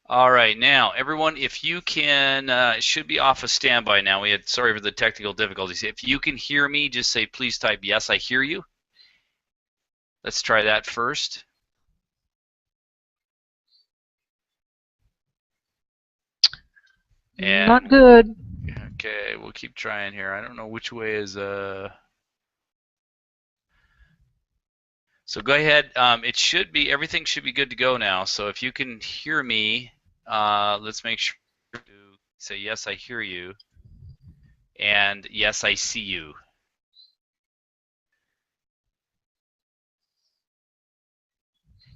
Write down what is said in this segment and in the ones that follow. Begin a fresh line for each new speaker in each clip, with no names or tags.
All right, now everyone, if you can, it should be off of standby now. Sorry for the technical difficulties. If you can hear me, just say please type yes, I hear you. Let's try that first.
Not
And
good.
okay, we'll keep trying here. I don't know which way is So go ahead. It should be everything should be good to go now. So if you can hear me, let's make sure to say yes, I hear you, and yes, I see you.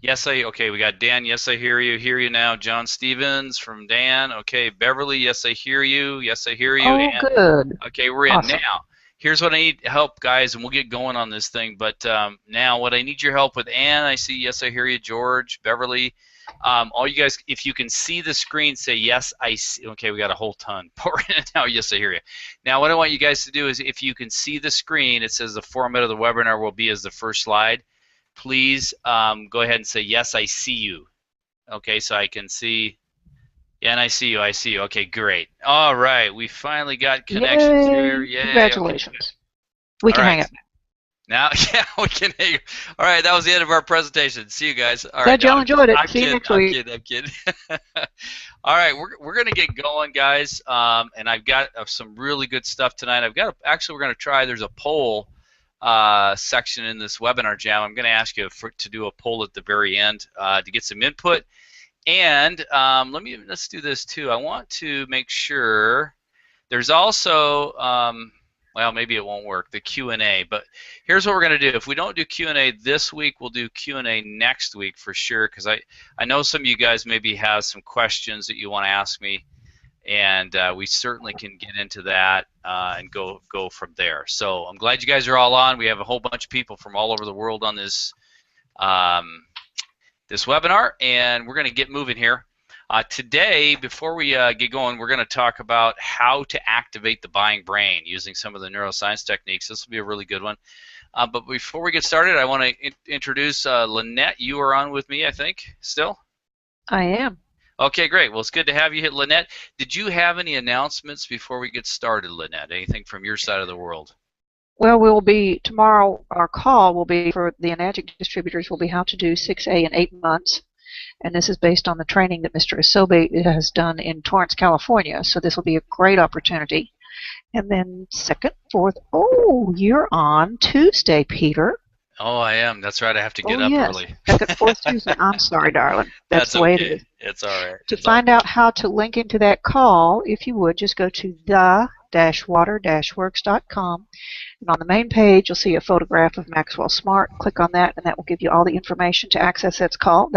Yes, okay, we got Dan. Yes, I hear you. Hear you now. John Stevens from Dan. Okay, Beverly. Yes, I hear you. Yes, I hear you.
Oh,
And
good.
okay, we're in
Awesome.
now. Here's what I need help, guys, and we'll get going on this thing. But now, what I need your help with, Ann, I see. Yes, I hear you. George, Beverly, all you guys, if you can see the screen, say yes, I see. Okay, we got a whole ton pouring in now. Yes, I hear you. Now, what I want you guys to do is, if you can see the screen, it says the format of the webinar will be as the first slide. Please go ahead and say yes, I see you. Okay, so I can see. Yeah, and I see you. I see you. Okay, great. All right, we finally got connections here.
Yay.
Yay. Okay, good.
Congratulations. We
All
can hang
right.
up.
Now, yeah, we can hear you. All right, that was the end of our presentation. See you guys. All right,
Glad
now
y'all enjoyed it.
I'm
See you
kidding.
next
I'm
week.
kidding. I'm kidding. All right, we're gonna get going, guys. And I've got some really good stuff tonight. Actually, we're gonna try. There's a poll section in this webinar jam. I'm gonna ask you to do a poll at the very end to get some input. And let's do this too. I want to make sure there's also well, maybe it won't work, the Q&A, but here's what we're going to do. If we don't do Q&A this week, we'll do Q&A next week for sure, because I know some of you guys maybe have some questions that you want to ask me, and we certainly can get into that and go from there. So I'm glad you guys are all on. We have a whole bunch of people from all over the world on um, this webinar, and we're going to get moving here. Today, before we get going, we're going to talk about how to activate the buying brain using some of the neuroscience techniques. This will be a really good one. But before we get started, I want to introduce Lynette. You are on with me, I think, still?
I am.
Okay, great. Well, it's good to have you, Lynette. Did you have any announcements before we get started, Lynette? Anything from your side of the world?
Well, we'll be tomorrow. Our call will be for the Enagic distributors. Will be how to do 6A in 8 months, and this is based on the training that Mr. Isobe has done in Torrance, California. So this will be a great opportunity. And then second, fourth. Oh, you're on Tuesday, Peter.
Oh, I am. That's right. I have to get
Oh
up
yes,
early.
second, fourth Tuesday. I'm sorry, darling. That's
That's
the way it
okay.
is.
It's all right.
To
It's all
find out how to link into that call, if you would, just go to the-water-works.com. And on the main page, you'll see a photograph of Maxwell Smart. Click on that, and that will give you all the information to access that call.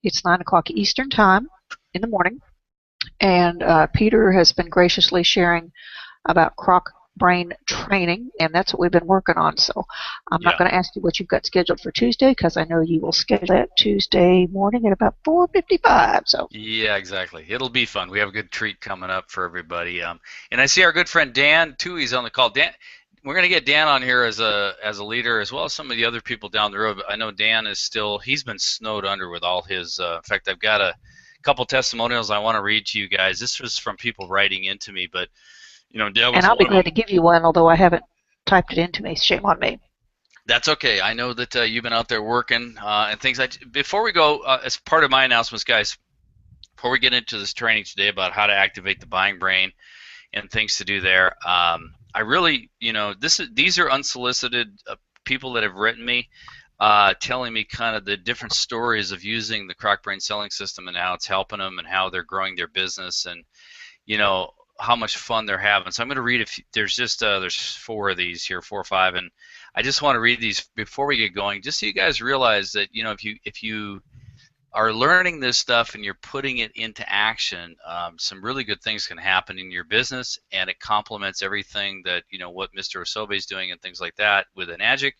It's 9 o'clock Eastern Time in the morning. And Peter has been graciously sharing about croc brain training, and that's what we've been working on. So I'm not
Yeah.
going to ask you what you've got scheduled for Tuesday because I know you will schedule that Tuesday morning at about 4:55. So
Yeah, exactly. It'll be fun. We have a good treat coming up for everybody. And I see our good friend Dan too. He's on the call. Dan, we're going to get Dan on here as a leader, as well as some of the other people down the road. But I know Dan is still. He's been snowed under with all his. In fact, I've got a couple testimonials I want to read to you guys. This was from people writing into me, but Dan
and
was
I'll be
one of
glad
them.
to give you one, although I haven't typed it into me. Shame on me.
That's okay. I know that you've been out there working and things like. Before we go, as part of my announcements, guys, before we get into this training today about how to activate the buying brain and things to do there, I really, these are unsolicited people that have written me, telling me kind of the different stories of using the Croc Brain selling system and how it's helping them and how they're growing their business and you know how much fun they're having. So I'm going to read a few. There's four of these here, four or five, and I just want to read these before we get going, just so you guys realize that if you are learning this stuff and you're putting it into action, some really good things can happen in your business, and it complements everything that what Mr. Osobe is doing and things like that with Enagic.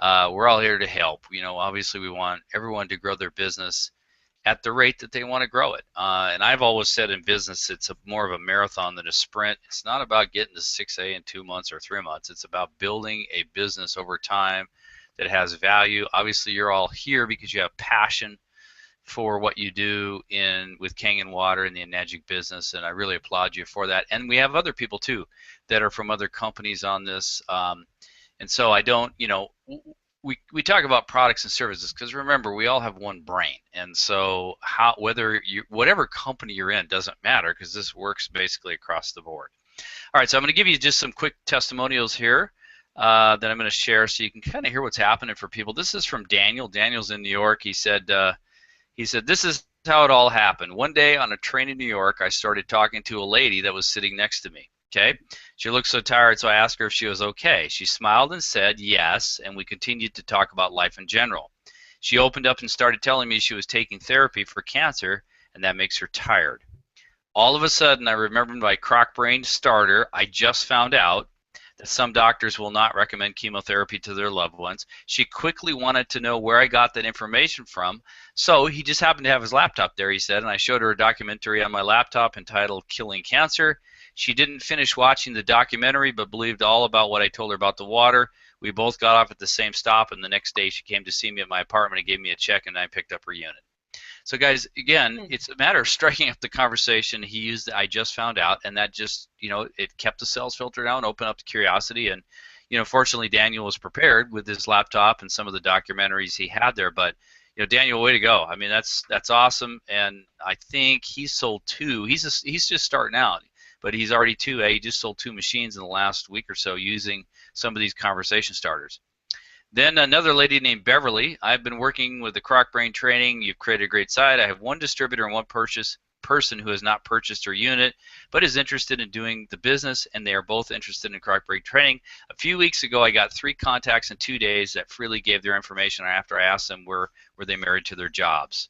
We're all here to help. Obviously we want everyone to grow their business at the rate that they want to grow it. And I've always said in business, it's more of a marathon than a sprint. It's not about getting to 6A in 2 months or 3 months. It's about building a business over time that has value. Obviously, you're all here because you have passion for what you do with Kangen Water and the Enagic business, and I really applaud you for that. And we have other people too that are from other companies on this, and so I don't, we talk about products and services because remember we all have one brain, and so whatever company you're in doesn't matter because this works basically across the board. All right, so I'm going to give you just some quick testimonials here that I'm going to share so you can kind of hear what's happening for people. This is from Daniel. Daniel's in New York. He said, this is how it all happened. One day on a train in New York, I started talking to a lady that was sitting next to me. Okay, she looked so tired, so I asked her if she was okay. She smiled and said yes, and we continued to talk about life in general. She opened up and started telling me she was taking therapy for cancer, and that makes her tired. All of a sudden, I remembered my crock brain starter. I just found out that some doctors will not recommend chemotherapy to their loved ones. She quickly wanted to know where I got that information from, so he just happened to have his laptop there, he said, and I showed her a documentary on my laptop entitled Killing Cancer. She didn't finish watching the documentary but believed all about what I told her about the water. We both got off at the same stop, and the next day she came to see me at my apartment and gave me a check, and I picked up her unit. So guys, again, it's a matter of striking up the conversation. He used the I just found out, and that just, it kept the sales filter down, opened up the curiosity, and, fortunately Daniel was prepared with his laptop and some of the documentaries he had there. But, Daniel, way to go. I mean, that's awesome, and I think he sold 2. He's just starting out, but he's already he just sold 2 machines in the last week or so using some of these conversation starters. Then another lady named Beverly. I've been working with the Crock Brain training. You've created a great site. I have one distributor and one person who has not purchased her unit but is interested in doing the business, and they are both interested in Crock Brain training. A few weeks ago, I got 3 contacts in 2 days that freely gave their information after I asked them were they married to their jobs.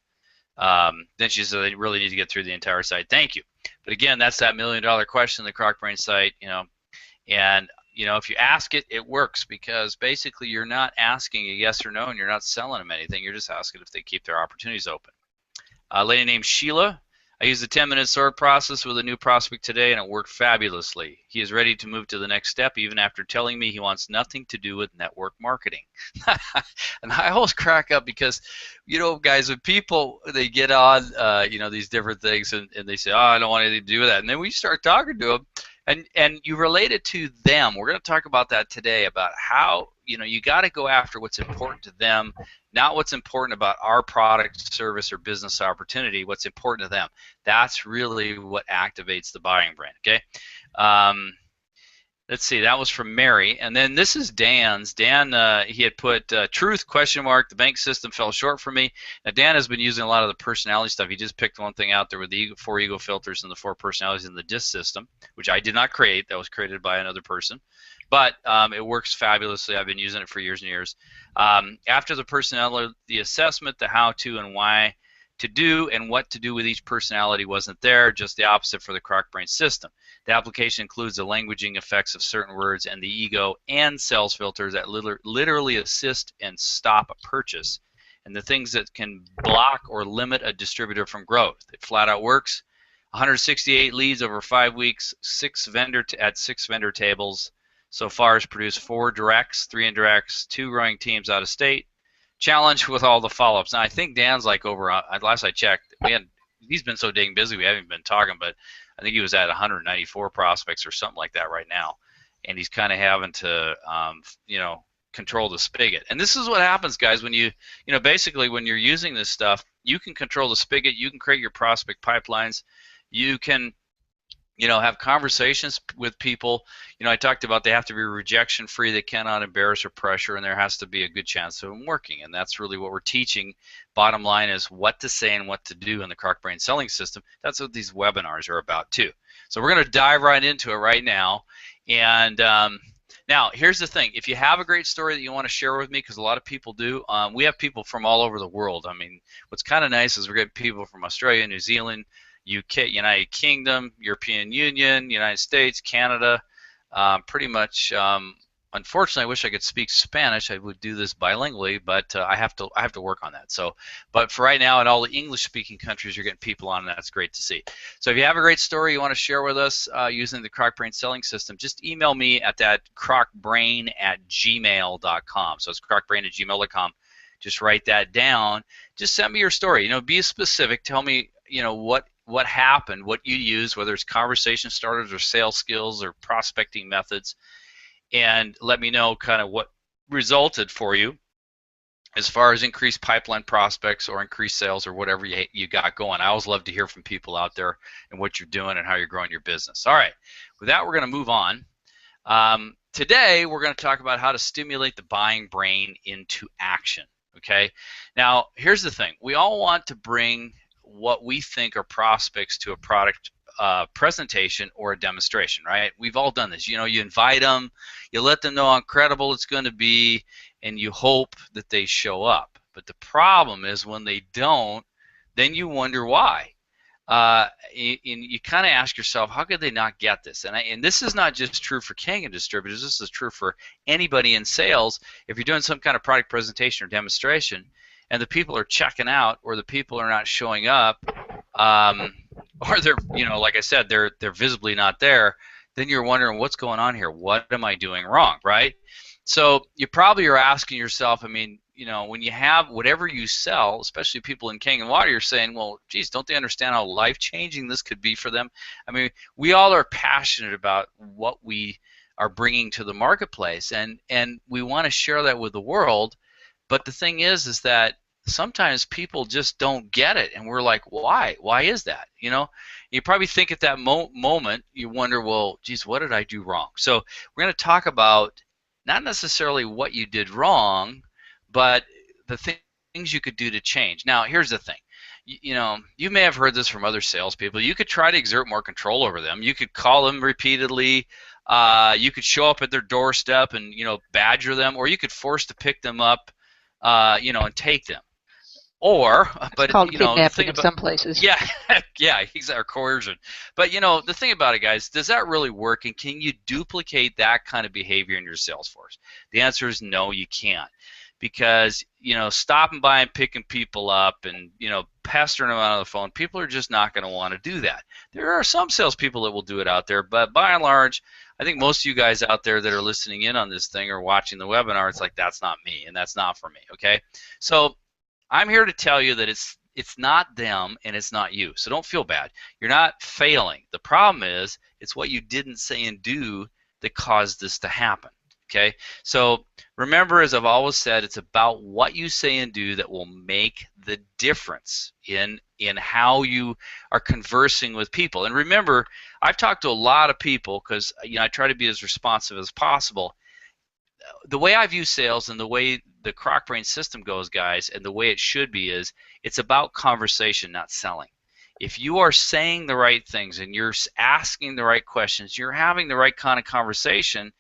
Then she said they really need to get through the entire site. Thank you. But again, that's that $1 million question, the Crock Brain site, and if you ask it, it works because basically you're not asking a yes or no and you're not selling them anything. You're just asking if they keep their opportunities open. A lady named Sheila. I used the 10-minute sort process with a new prospect today and it worked fabulously. He is ready to move to the next step even after telling me he wants nothing to do with network marketing. And I always crack up because, guys, when people, they get on, these different things and they say, oh, I don't want anything to do with that. And then we start talking to them. And you relate it to them. We're going to talk about that today, about how you got to go after what's important to them, not what's important about our product, service, or business opportunity. What's important to them. That's really what activates the buying brain. Okay. Let's see. That was from Mary, and then this is Dan's. Dan, he had put truth ? The bank system fell short for me. Now Dan has been using a lot of the personality stuff. He just picked one thing out there with the 4 ego filters and the 4 personalities in the DISC system, which I did not create. That was created by another person, but it works fabulously. I've been using it for years and years. After the personality, the assessment, the how to and why to do and what to do with each personality wasn't there, just the opposite for the Crock Brain system. The application includes the languaging effects of certain words and the ego and sales filters that literally assist and stop a purchase, and the things that can block or limit a distributor from growth. It flat out works. 168 leads over 5 weeks, 6 vendor tables. So far has produced 4 directs, 3 indirects, 2 growing teams out of state. Challenge with all the follow-ups. Now I think Dan's like over. Last I checked, he's been so dang busy we haven't been talking, but I think he was at 194 prospects or something like that right now, and he's kind of having to, control the spigot. And this is what happens, guys, when basically when you're using this stuff, you can control the spigot. You can create your prospect pipelines. You can have conversations with people. I talked about they have to be rejection free, they cannot embarrass or pressure, and there has to be a good chance of them working. And that's really what we're teaching. Bottom line is what to say and what to do in the Crock Brain selling system. That's what these webinars are about too. So we're going to dive right into it right now. And now here's the thing. If you have a great story that you want to share with me, because a lot of people do, we have people from all over the world. I mean, what's kind of nice is we get people from Australia, New Zealand, UK, United Kingdom, European Union, United States, Canada, pretty much. Unfortunately, I wish I could speak Spanish. I would do this bilingually, but I have to work on that. So, but for right now, in all the English-speaking countries, you're getting people on, and that's great to see. So, if you have a great story you want to share with us using the Crock Brain selling system, just email me at that crockbrain@gmail.com. So it's crockbrain@gmail.com. just write that down. Just send me your story. You know, be specific. Tell me, you know, what happened, what you use, whether it's conversation starters or sales skills or prospecting methods, and let me know kind of what resulted for you as far as increased pipeline prospects or increased sales or whatever you got going. I always love to hear from people out there and what you're doing and how you're growing your business. All right, with that, we're going to move on. Today, we're going to talk about how to stimulate the buying brain into action. Okay, now here's the thing. We all want to bring what we think are prospects to a product presentation or a demonstration, right? We've all done this. You know, you invite them, you let them know how incredible it's going to be, and you hope that they show up. But the problem is when they don't, then you wonder why. And you kind of ask yourself, how could they not get this? And this is not just true for Kangen distributors. This is true for anybody in sales. If you're doing some kind of product presentation or demonstration, and the people are checking out, or the people are not showing up, or they're, you know, like I said, they're visibly not there, then you're wondering what's going on here. What am I doing wrong, right? So you probably are asking yourself, I mean, you know, when you have whatever you sell, especially people in Kangen Water, you're saying, well, geez, don't they understand how life-changing this could be for them? I mean, we all are passionate about what we are bringing to the marketplace, and we want to share that with the world. But the thing is that sometimes people just don't get it, and we're like, why? Why is that? You know, you probably think at that moment, you wonder, well, geez, what did I do wrong? So we're going to talk about not necessarily what you did wrong, but the things you could do to change. Now, here's the thing. You know, you may have heard this from other salespeople. You could try to exert more control over them. You could call them repeatedly. You could show up at their doorstep and, you know, badger them, or you could force to pick them up, you know, and take them. Or, but,
called
you know,
kidnapping in some places.
Yeah, yeah, exactly, or coercion. But, you know, the thing about it, guys, does that really work, and can you duplicate that kind of behavior in your sales force? The answer is no, you can't. Because, you know, stopping by and picking people up and, you know, pestering them on the phone, people are just not going to want to do that. There are some salespeople that will do it out there, but by and large, I think most of you guys out there that are listening in on this thing or watching the webinar, it's like, that's not me, and that's not for me, okay? So I'm here to tell you that it's not them and it's not you. So don't feel bad. You're not failing. The problem is it's what you didn't say and do that caused this to happen. Okay? So remember, as I've always said, it's about what you say and do that will make the difference in how you are conversing with people. And remember, I've talked to a lot of people because, you know, I try to be as responsive as possible. The way I view sales and the way the Croc Brain system goes, guys, and the way it should be is it's about conversation, not selling. If you are saying the right things and you're asking the right questions, you're having the right kind of conversation,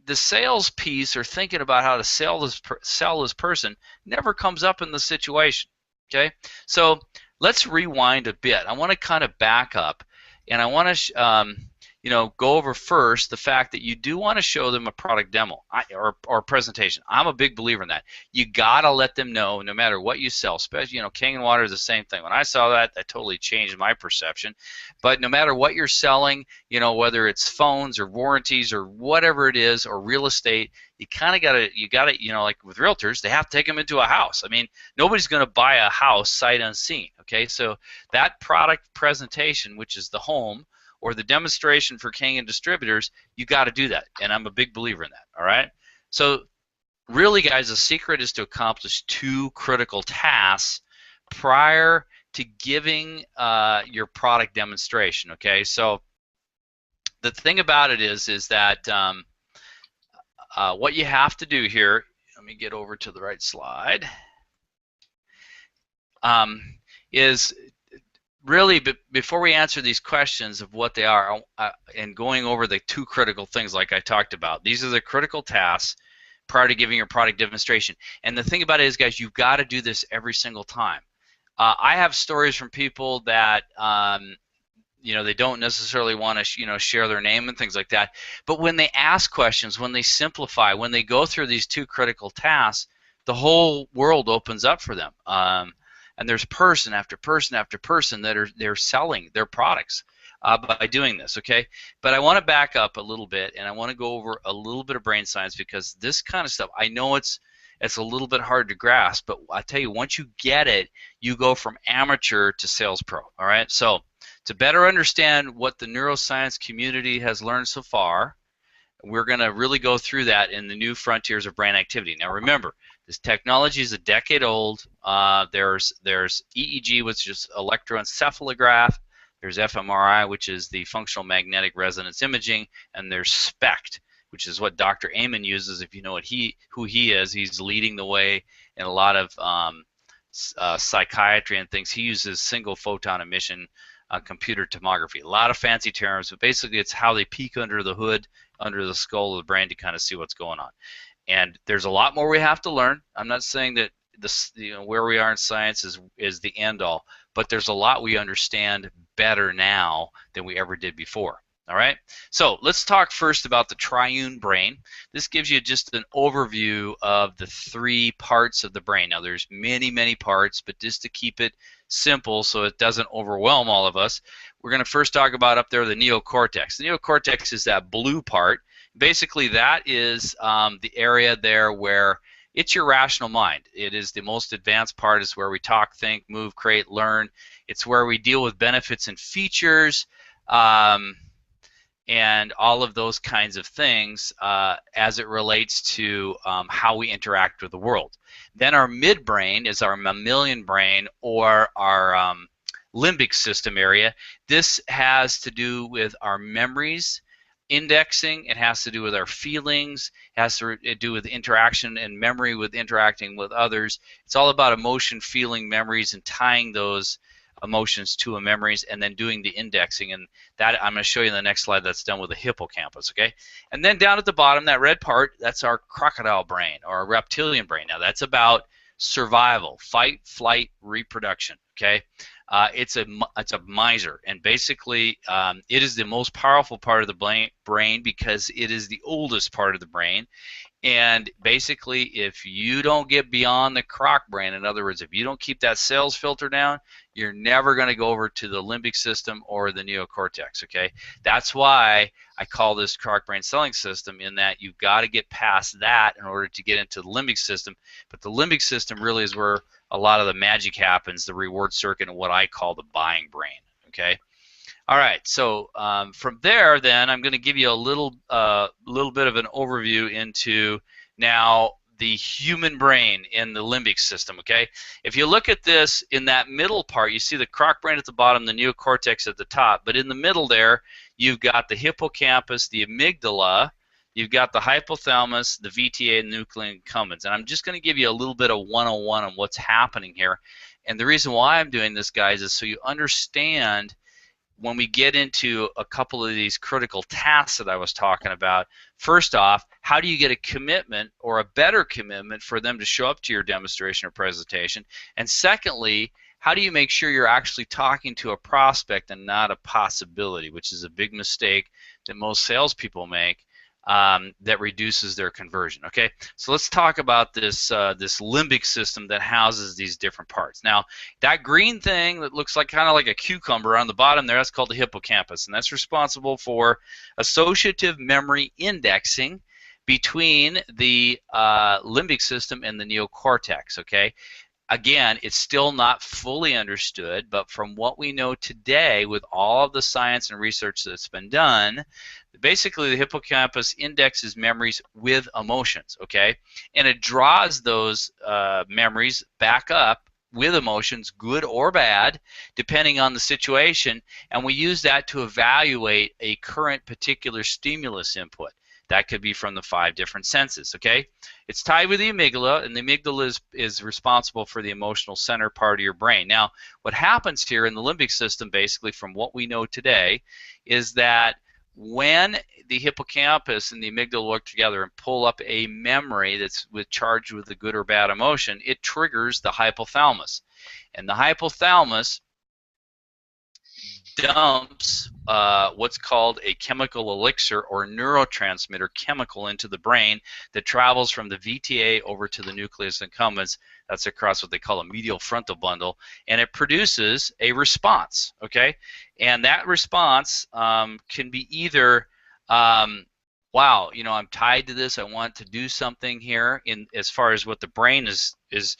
the sales piece or thinking about how to sell this person never comes up in the situation. Okay, so let's rewind a bit. I want to kind of back up, and I want to you know, go over first the fact that you do want to show them a product demo or presentation. I'm a big believer in that. You gotta let them know, no matter what you sell, especially, you know, Kangen Water is the same thing. When I saw that, that totally changed my perception. But no matter what you're selling, you know, whether it's phones or warranties or whatever it is, or real estate, you kind of gotta, you know, like with realtors, they have to take them into a house. I mean, nobody's gonna buy a house sight unseen. Okay, so that product presentation, which is the home, or the demonstration for Kangen distributors, you got to do that, and I'm a big believer in that. All right. So, really, guys, the secret is to accomplish two critical tasks prior to giving your product demonstration. Okay. So, the thing about it is that what you have to do here. Let me get over to the right slide. Is really, before we answer these questions of what they are and going over the two critical things like I talked about, these are the critical tasks prior to giving your product demonstration. And the thing about it is, guys, you've got to do this every single time. I have stories from people that you know, they don't necessarily want to, you know, share their name and things like that. But when they ask questions, when they simplify, when they go through these two critical tasks, the whole world opens up for them. And there's person after person after person that they're selling their products by doing this, okay? But I want to back up a little bit, and I want to go over a little bit of brain science, because this kind of stuff, I know it's it's a little bit hard to grasp. But I tell you, once you get it, you go from amateur to sales pro. All right. So to better understand what the neuroscience community has learned so far, we're going to really go through that in the new frontiers of brain activity. Now remember, this technology is a decade old. There's EEG, which is electroencephalograph. There's fMRI, which is the functional magnetic resonance imaging, and there's SPECT, which is what Dr. Amen uses. If you know who he is, he's leading the way in a lot of psychiatry and things. He uses single photon emission computer tomography. A lot of fancy terms, but basically it's how they peek under the hood, under the skull of the brain to kind of see what's going on. And there's a lot more we have to learn. I'm not saying that this, where we are in science is the end all, but there's a lot we understand better now than we ever did before. All right, so let's talk first about the triune brain. This gives you just an overview of the 3 parts of the brain. Now there's many parts, but just to keep it simple so it doesn't overwhelm all of us, we're going to first talk about up there the neocortex. The neocortex is that blue part. Basically that is the area there where it's your rational mind. It is the most advanced part. It's where we talk, think, move, create, learn. It's where we deal with benefits and features. And all of those kinds of things as it relates to how we interact with the world. Then our midbrain is our mammalian brain, or our limbic system area. This has to do with our memories, indexing. It has to do with our feelings. It has to do with interaction and memory with interacting with others. It's all about emotion, feeling, memories, and tying those emotions to a memories, and then doing the indexing, and that I'm going to show you in the next slide. That's done with the hippocampus. Okay, and then down at the bottom, that red part, that's our crocodile brain, or our reptilian brain. Now that's about survival, fight, flight, reproduction. Okay, it's a miser, and basically it is the most powerful part of the brain because it is the oldest part of the brain. And basically, if you don't get beyond the croc brain, in other words, if you don't keep that sales filter down, you're never going to go over to the limbic system or the neocortex. Okay, that's why I call this croc brain selling system, in that you've got to get past that in order to get into the limbic system. But the limbic system really is where a lot of the magic happens, the reward circuit, and what I call the buying brain. Okay. All right, so from there, then I'm going to give you a little bit of an overview into now the human brain in the limbic system. Okay, if you look at this in that middle part, you see the croc brain at the bottom, the neocortex at the top, but in the middle there, you've got the hippocampus, the amygdala, you've got the hypothalamus, the VTA, and the nucleus accumbens. And I'm just going to give you a little bit of 101 on what's happening here. And the reason why I'm doing this, guys, is so you understand when we get into a couple of these critical tasks that I was talking about. First off, how do you get a commitment, or a better commitment, for them to show up to your demonstration or presentation? And secondly, how do you make sure you're actually talking to a prospect and not a possibility, which is a big mistake that most salespeople make, that reduces their conversion. Okay, so let's talk about this this limbic system that houses these different parts. Now, that green thing that looks like kind of like a cucumber on the bottom there, that's called the hippocampus, and that's responsible for associative memory indexing between the limbic system and the neocortex. Okay. Again, it's still not fully understood, but from what we know today, with all of the science and research that's been done, basically the hippocampus indexes memories with emotions, okay? And it draws those memories back up with emotions, good or bad, depending on the situation, and we use that to evaluate a current particular stimulus input. That could be from the 5 different senses, okay? It's tied with the amygdala, and the amygdala is responsible for the emotional center part of your brain. Now, what happens here in the limbic system, basically from what we know today, is that when the hippocampus and the amygdala work together and pull up a memory that's charged with a good or bad emotion, it triggers the hypothalamus. And the hypothalamus dumps what's called a chemical elixir, or neurotransmitter chemical, into the brain that travels from the VTA over to the nucleus accumbens. That's across what they call a medial frontal bundle, and it produces a response, okay? And that response can be either wow, I'm tied to this. I want to do something here in as far as what the brain is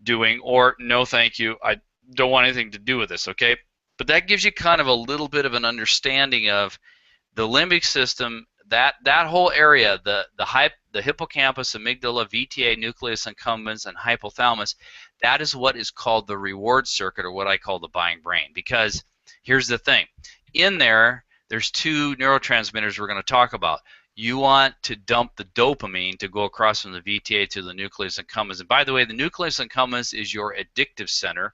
doing, or no, thank you, I don't want anything to do with this. Okay, but that gives you kind of a little bit of an understanding of the limbic system. That whole area, the hippocampus, amygdala, VTA, nucleus accumbens, and hypothalamus, that is what is called the reward circuit, or what I call the buying brain. Because here's the thing, in there's two neurotransmitters we're going to talk about. You want to dump the dopamine to go across from the VTA to the nucleus accumbens. And by the way, the nucleus accumbens is your addictive center.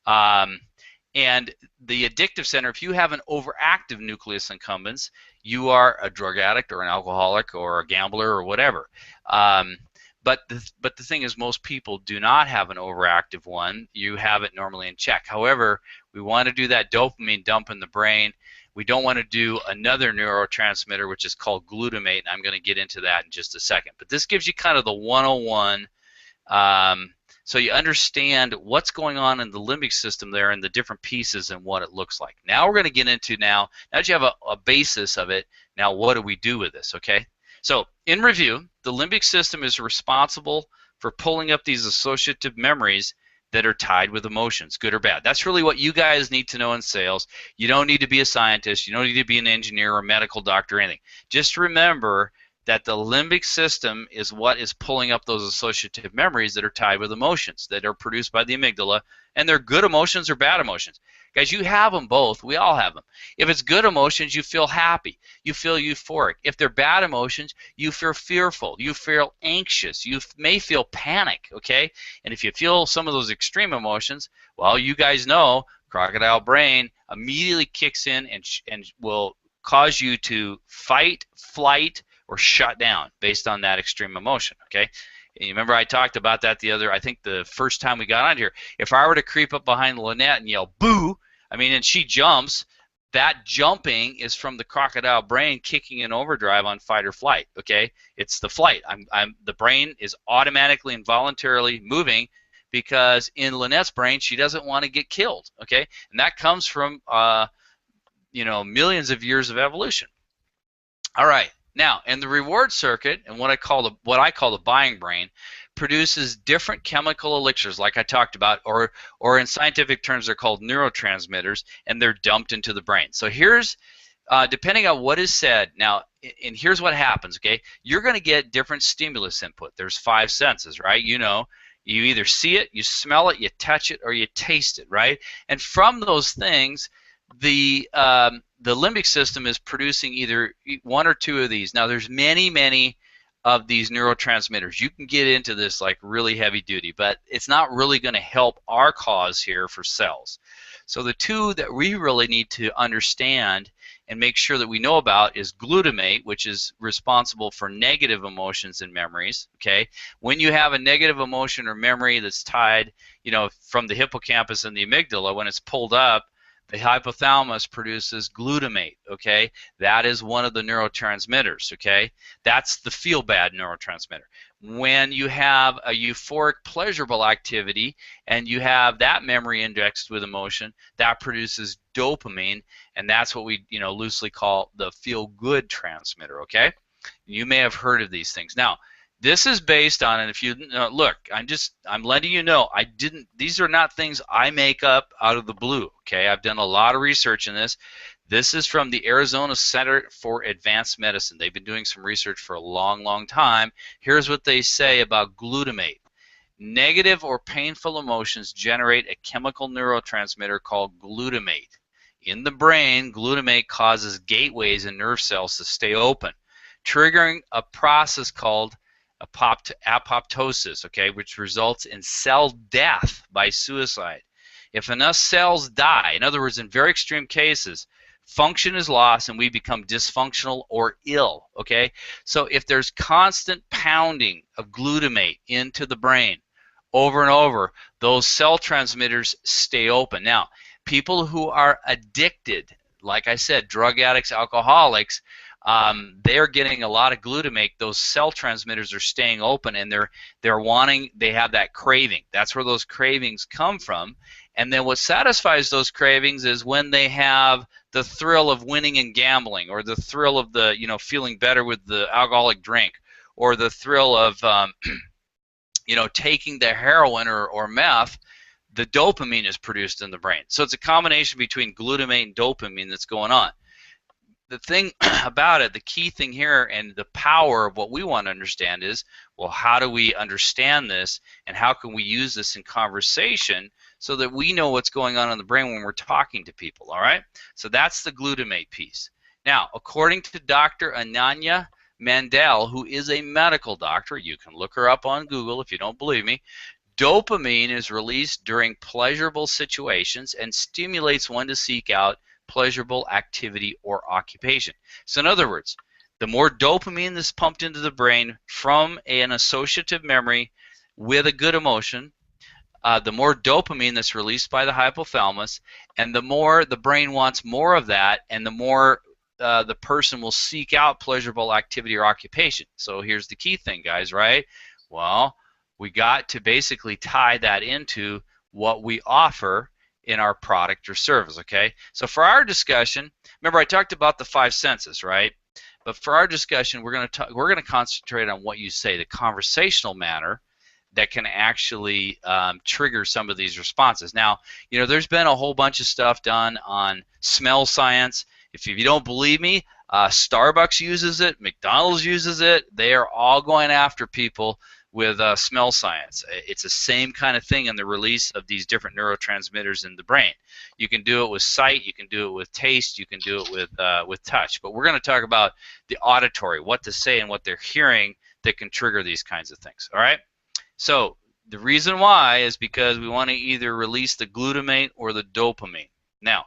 And the addictive center, if you have an overactive nucleus accumbens, you are a drug addict or an alcoholic or a gambler or whatever. But the thing is, most people do not have an overactive one. You have it normally in check. However, we want to do that dopamine dump in the brain. We don't want to do another neurotransmitter, which is called glutamate, and I'm going to get into that in just a second. But this gives you kind of the 101, so you understand what's going on in the limbic system there and the different pieces and what it looks like. Now we're going to get into now that you have a basis of it, now what do we do with this, okay? So in review, the limbic system is responsible for pulling up these associative memories that are tied with emotions, good or bad. That's really what you guys need to know in sales. You don't need to be a scientist. You don't need to be an engineer or a medical doctor or anything. Just remember that the limbic system is what is pulling up those associative memories that are tied with emotions that are produced by the amygdala, and they're good emotions or bad emotions. Guys, you have them both. We all have them. If it's good emotions, you feel happy. You feel euphoric. If they're bad emotions, you feel fearful. You feel anxious. You may feel panic, okay? And if you feel some of those extreme emotions, well, you guys know crocodile brain immediately kicks in and will cause you to fight, flight, or shut down based on that extreme emotion, okay? And you remember I talked about that I think the first time we got on here. If I were to creep up behind Lynette and yell, boo, and she jumps, that jumping is from the crocodile brain kicking in overdrive on fight or flight, okay? It's the flight. The brain is automatically and voluntarily moving because in Lynette's brain, she doesn't want to get killed, okay? And that comes from, millions of years of evolution. All right. Now, in the reward circuit, and what I call the buying brain, produces different chemical elixirs, like I talked about, or in scientific terms, they're called neurotransmitters, and they're dumped into the brain. So here's, depending on what is said, now, and here's what happens, okay? You're going to get different stimulus input. There's 5 senses, right? You either see it, you smell it, you touch it, or you taste it, right? And from those things, the limbic system is producing either one or two of these. Now, there's many of these neurotransmitters. You can get into this like really heavy duty, but it's not really going to help our cause here for cells. So the two that we really need to understand and make sure that we know about is glutamate, which is responsible for negative emotions and memories, okay? When you have a negative emotion or memory that's tied, from the hippocampus and the amygdala, when it's pulled up, the hypothalamus produces glutamate, okay? That is one of the neurotransmitters, okay? That's the feel-bad neurotransmitter. When you have a euphoric, pleasurable activity and you have that memory indexed with emotion, that produces dopamine, and that's what we, loosely call the feel-good transmitter, okay? You may have heard of these things. Now, this is based on, and if you look, I'm letting you know, these are not things I make up out of the blue, okay? I've done a lot of research in this. This is from the Arizona Center for Advanced Medicine. They've been doing some research for a long time. Here's what they say about glutamate. Negative or painful emotions generate a chemical neurotransmitter called glutamate. In the brain, glutamate causes gateways in nerve cells to stay open, triggering a process called apoptosis, okay, which results in cell death by suicide. If enough cells die, in other words, in very extreme cases, function is lost and we become dysfunctional or ill, okay? So if there's constant pounding of glutamate into the brain over and over, those cell transmitters stay open. Now, people who are addicted, like I said, drug addicts, alcoholics, they're getting a lot of glutamate. Those cell transmitters are staying open, and they have that craving. That's where those cravings come from, And then what satisfies those cravings is when they have the thrill of winning and gambling, or the thrill of the, feeling better with the alcoholic drink, or the thrill of taking the heroin or meth. The dopamine is produced in the brain. So it's a combination between glutamate and dopamine that's going on. The thing about it, the key thing here and the power of what we want to understand is, well, how do we understand this, and how can we use this in conversation so that we know what's going on in the brain when we're talking to people, all right? So that's the glutamate piece. Now, according to Dr. Ananya Mandel, who is a medical doctor, you can look her up on Google if you don't believe me, dopamine is released during pleasurable situations and stimulates one to seek out pleasurable activity or occupation. So in other words, the more dopamine that's pumped into the brain from an associative memory with a good emotion, the more dopamine that's released by the hypothalamus, and the more the brain wants more of that, and the more the person will seek out pleasurable activity or occupation. So here's the key thing, guys, right? Well, we got to basically tie that into what we offer in our product or service, okay? So for our discussion, remember I talked about the 5 senses, right? But for our discussion, we're going to concentrate on what you say, the conversational manner that can actually trigger some of these responses. Now, there's been a whole bunch of stuff done on smell science. If you don't believe me, Starbucks uses it, McDonald's uses it. They are all going after people with smell science. It's the same kind of thing in the release of these different neurotransmitters in the brain. You can do it with sight, you can do it with taste, you can do it with touch. But we're going to talk about the auditory, what to say and what they're hearing that can trigger these kinds of things. All right? So the reason why is because we want to either release the glutamate or the dopamine. Now,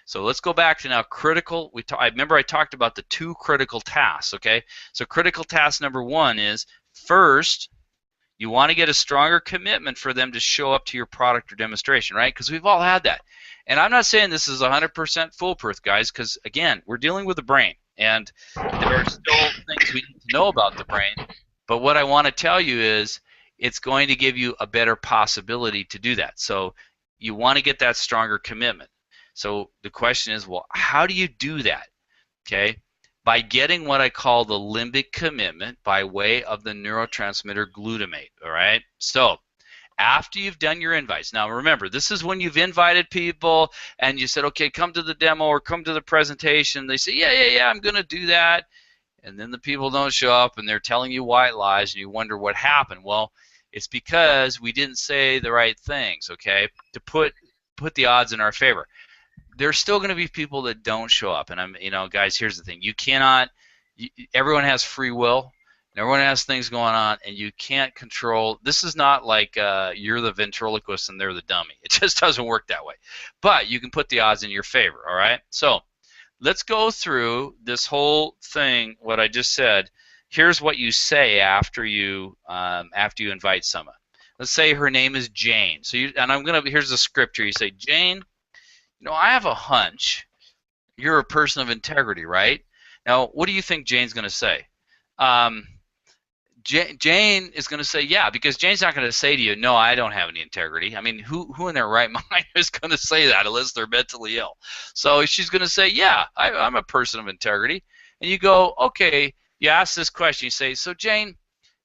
so let's go back to now critical. I remember I talked about the 2 critical tasks, okay? So critical task number 1 is, first, you want to get a stronger commitment for them to show up to your product or demonstration, right? Because we've all had that. And I'm not saying this is 100% foolproof, guys, because, again, we're dealing with the brain. And there are still things we need to know about the brain. But what I want to tell you is it's going to give you a better possibility to do that. So you want to get that stronger commitment. So the question is, well, how do you do that? Okay? By getting what I call the limbic commitment by way of the neurotransmitter glutamate, all right? So after you've done your invites, now remember, this is when you've invited people and you said, okay, come to the demo or come to the presentation. They say, yeah, I'm going to do that. And then the people don't show up and they're telling you white lies and you wonder what happened. Well, it's because we didn't say the right things, okay, to put the odds in our favor. There's still going to be people that don't show up, and guys, here's the thing: everyone has free will, and everyone has things going on, and you can't control. This is not like you're the ventriloquist and they're the dummy. It just doesn't work that way. But you can put the odds in your favor. All right. So let's go through this whole thing. What I just said. Here's what you say after you invite someone. Let's say her name is Jane. So here's the script here. You say, Jane, I have a hunch you're a person of integrity, right? Now, what do you think Jane's going to say? Jane is going to say, yeah, because Jane's not going to say to you, no, I don't have any integrity. I mean, who in their right mind is going to say that unless they're mentally ill? So she's going to say, yeah, I'm a person of integrity. And you go, okay, you ask this question. You say, so Jane,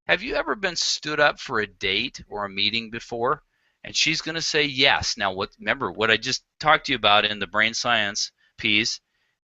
have you ever been stood up for a date or a meeting before? And she's going to say yes. Now, remember what I just talked to you about in the brain science piece.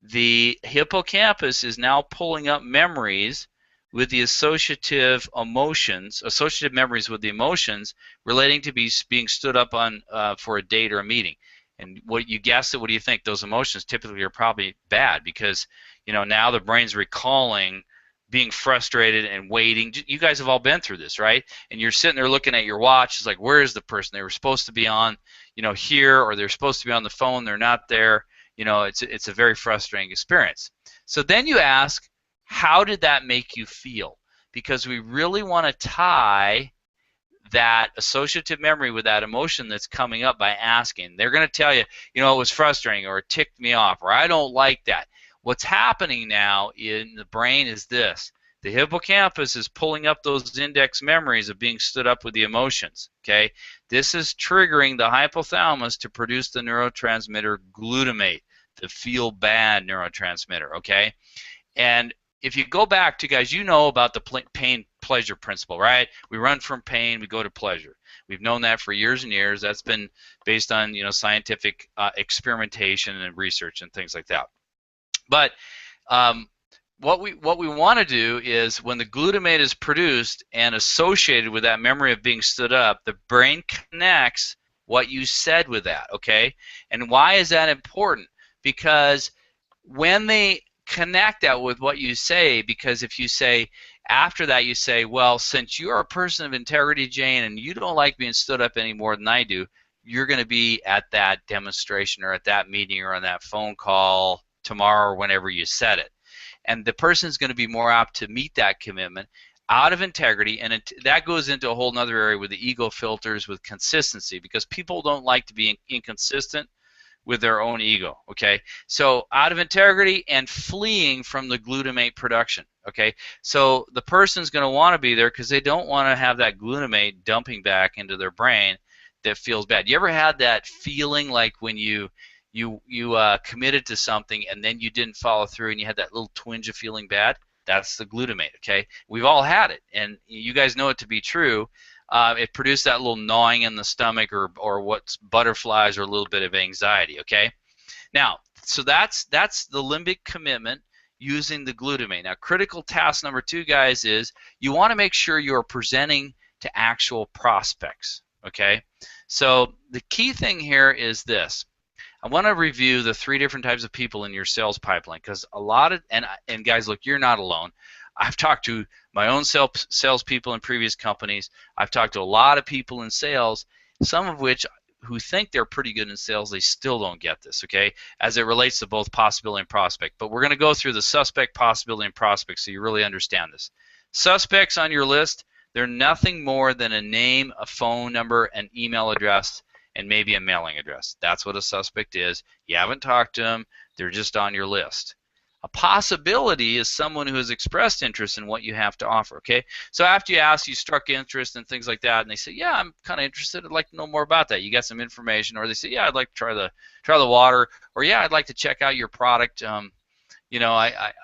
The hippocampus is now pulling up memories with the associative memories with the emotions relating to being stood up on for a date or a meeting. And what you guessed it, what do you think? Those emotions typically are probably bad because now the brain's recalling being frustrated and waiting. You guys have all been through this, right? And you're sitting there looking at your watch. It's like, where is the person? They were supposed to be on, here, or they're supposed to be on the phone. They're not there. It's a very frustrating experience. So then you ask, how did that make you feel? Because we really want to tie that associative memory with that emotion that's coming up by asking. They're going to tell you, it was frustrating, or it ticked me off, or I don't like that. What's happening now in the brain is this. The hippocampus is pulling up those index memories of being stood up with the emotions, okay? This is triggering the hypothalamus to produce the neurotransmitter glutamate, the feel bad neurotransmitter, okay? And if you go back to, guys, you know about the pain pleasure principle, right? We run from pain, we go to pleasure. We've known that for years and years. That's been based on, you know, scientific experimentation and research and things like that. But what we want to do is, when the glutamate is produced and associated with that memory of being stood up, the brain connects what you said with that, okay? And why is that important? Because when they connect that with what you say, because if you say, after that you say, well, since you're a person of integrity, Jane, and you don't like being stood up any more than I do, you're going to be at that demonstration or at that meeting or on that phone call tomorrow or whenever you said it. And the person's going to be more apt to meet that commitment out of integrity, and that goes into a whole nother area with the ego filters, with consistency, because people don't like to be inconsistent with their own ego, okay? So out of integrity and fleeing from the glutamate production, okay? So the person's going to want to be there because they don't want to have that glutamate dumping back into their brain that feels bad. You ever had that feeling like when you committed to something and then you didn't follow through and you had that little twinge of feeling bad? That's the glutamate, okay? We've all had it, and you guys know it to be true. It produced that little gnawing in the stomach, or what's butterflies, or a little bit of anxiety, okay? Now, so that's the limbic commitment using the glutamate. Now, critical task number 2, guys, is you want to make sure you're presenting to actual prospects, okay? So the key thing here is this. I want to review the 3 different types of people in your sales pipeline, because a lot of, and guys, look, you're not alone. I've talked to my own salespeople in previous companies. I've talked to a lot of people in sales, some of which who think they're pretty good in sales, they still don't get this, okay, as it relates to both possibility and prospect. But we're going to go through the suspect, possibility, and prospect so you really understand this. Suspects on your list, they're nothing more than a name, a phone number, an email address, and maybe a mailing address. That's what a suspect is. You haven't talked to them. They're just on your list. A possibility is someone who has expressed interest in what you have to offer, okay? So after you ask, you struck interest and things like that, and they say, yeah, I'm kind of interested. I'd like to know more about that. You got some information, or they say, yeah, I'd like to try the water, or yeah, I'd like to check out your product. You know,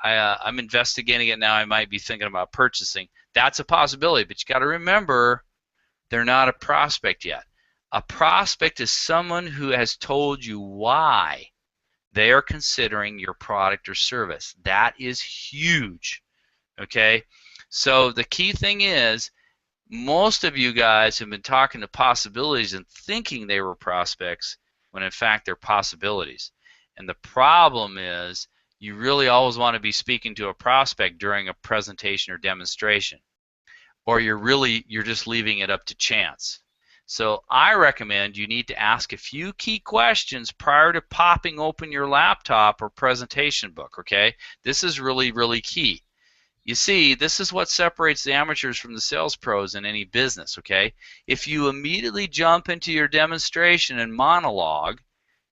I'm investigating it now. I might be thinking about purchasing. That's a possibility, but you got to remember, they're not a prospect yet. A prospect is someone who has told you why they are considering your product or service. That is huge, okay? So the key thing is, most of you guys have been talking to possibilities and thinking they were prospects when in fact they're possibilities. And the problem is, you really always want to be speaking to a prospect during a presentation or demonstration, or you're just leaving it up to chance. So I recommend you need to ask a few key questions prior to popping open your laptop or presentation book, okay? This is really, really key. You see, this is what separates the amateurs from the sales pros in any business, okay? If you immediately jump into your demonstration and monologue,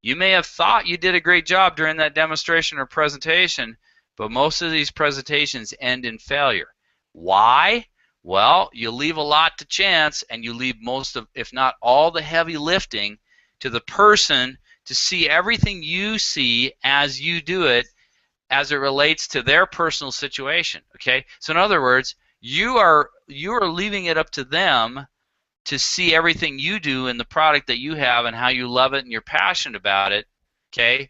you may have thought you did a great job during that demonstration or presentation, but most of these presentations end in failure. Why? Well, you leave a lot to chance, and you leave most of, if not all, the heavy lifting to the person to see everything you see as you do it, as it relates to their personal situation, okay? So in other words, you are leaving it up to them to see everything you do in the product that you have and how you love it and you're passionate about it, okay?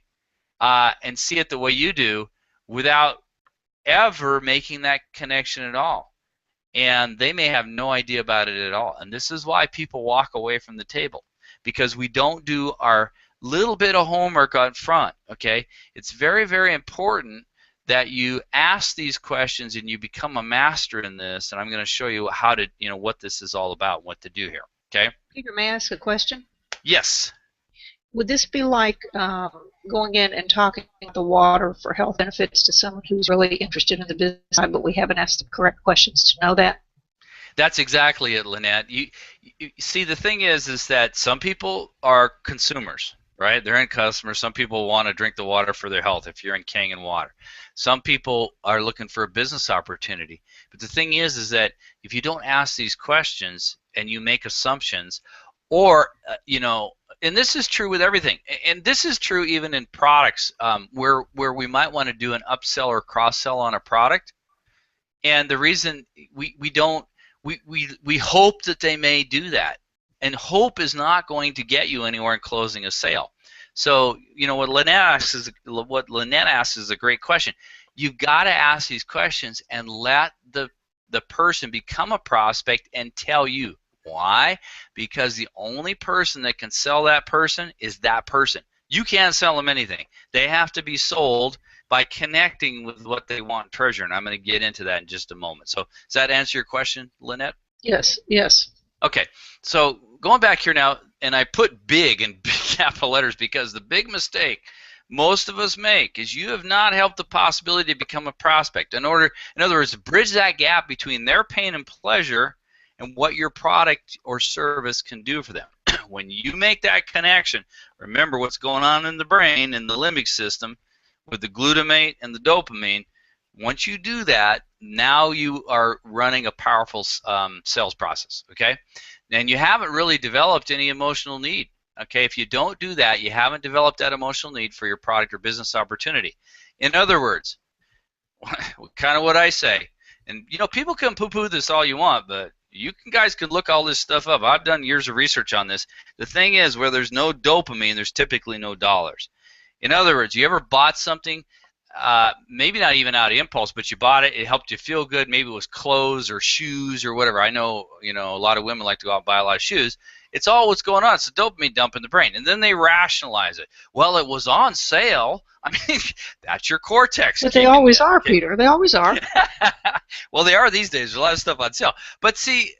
And see it the way you do without ever making that connection at all. And they may have no idea about it at all. And this is why people walk away from the table, because we don't do our little bit of homework up front, okay? It's very, very important that you ask these questions and you become a master in this, and I'm going to show you how to, you know, what this is all about, what to do here, okay?
Peter, may I ask a question?
Yes.
Would this be like going in and talking about the water for health benefits to someone who's really interested in the business, but we haven't asked the correct questions to know that?
That's exactly it, Lynette. You see, the thing is that some people are consumers, right? They're end customers. Some people want to drink the water for their health if you're in Kangen water. Some people are looking for a business opportunity. But the thing is that if you don't ask these questions and you make assumptions, or and this is true with everything, and this is true even in products, where we might want to do an upsell or cross sell on a product, and the reason we don't, we hope that they may do that, and hope is not going to get you anywhere in closing a sale. So what Lynette asks is a great question. You've got to ask these questions and let the person become a prospect and tell you why. Because the only person that can sell that person is that person. You can't sell them anything. They have to be sold by connecting with what they want and treasure, and I'm going to get into that in just a moment. So does that answer your question, Lynette?
Yes, yes.
Okay, so going back here now, and I put big in big capital letters because the big mistake most of us make is you have not helped the possibility to become a prospect. In other words, bridge that gap between their pain and pleasure and what your product or service can do for them. When you make that connection, remember what's going on in the brain, in the limbic system, with the glutamate and the dopamine. Once you do that, now you are running a powerful sales process, okay? And you haven't really developed any emotional need, okay? If you don't do that, you haven't developed that emotional need for your product or business opportunity. In other words, kind of what I say, and people can poo-poo this all you want, but you guys can look all this stuff up. I've done years of research on this. The thing is, where there's no dopamine, there's typically no dollars. In other words, you ever bought something, maybe not even out of impulse, but you bought it, it helped you feel good, maybe it was clothes or shoes or whatever. I know, a lot of women like to go out and buy a lot of shoes. It's all what's going on. It's a dopamine dump in the brain. And then they rationalize it. Well, it was on sale. I mean, that's your cortex.
But they always are, Peter. They always are.
Well, they are these days. There's a lot of stuff on sale. But see,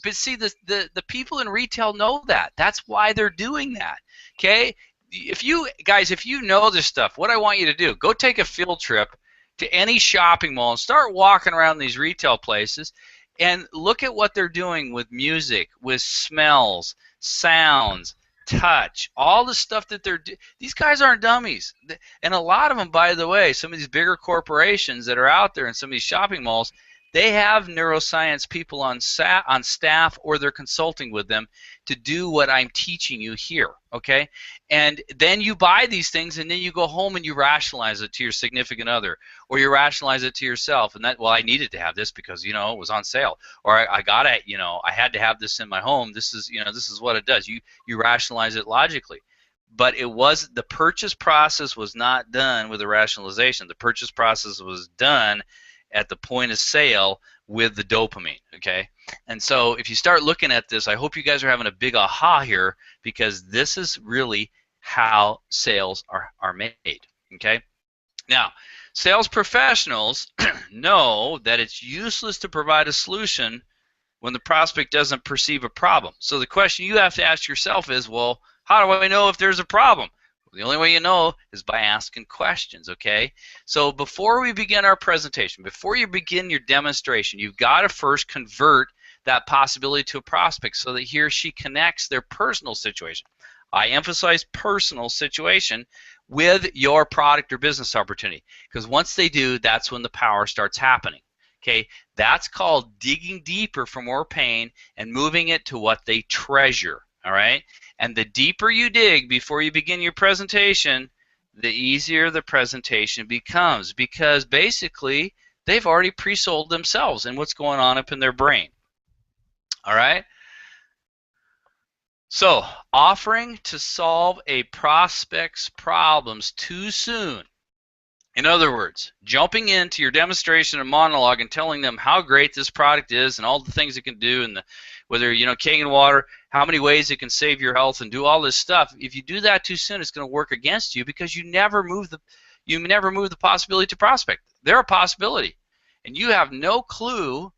the people in retail know that. That's why they're doing that. Okay? If you know this stuff, what I want you to do, go take a field trip to any shopping mall and start walking around these retail places and look at what they're doing with music, with smells, sounds, touch, all the stuff that they're doing. These guys aren't dummies. And a lot of them, by the way, some of these bigger corporations that are out there in some of these shopping malls, they have neuroscience people on staff, or they're consulting with them to do what I'm teaching you here, okay? And then you buy these things, and then you go home and you rationalize it to your significant other, or you rationalize it to yourself, and that, well, I needed to have this because, it was on sale, or I got it, I had to have this in my home. This is, this is what it does. You rationalize it logically. But the purchase process was not done with a rationalization. The purchase process was done at the point of sale with the dopamine, okay? And so if you start looking at this, I hope you guys are having a big aha here, because this is really how sales are made, okay? Now, sales professionals know that it's useless to provide a solution when the prospect doesn't perceive a problem. So the question you have to ask yourself is, well, how do I know if there's a problem? The only way you know is by asking questions, okay? So before we begin our presentation, before you begin your demonstration, you've got to first convert that possibility to a prospect so that he or she connects their personal situation. I emphasize personal situation with your product or business opportunity, because once they do, that's when the power starts happening, okay? That's called digging deeper for more pain and moving it to what they treasure, all right? And the deeper you dig before you begin your presentation, the easier the presentation becomes, because basically they've already pre-sold themselves and what's going on up in their brain. All right? So, offering to solve a prospect's problems too soon. In other words, jumping into your demonstration or monologue and telling them how great this product is and all the things it can do, and whether, Kangen water, how many ways it can save your health and do all this stuff. If you do that too soon, it's going to work against you, because you never move the possibility to prospect. They're a possibility, and you have no clue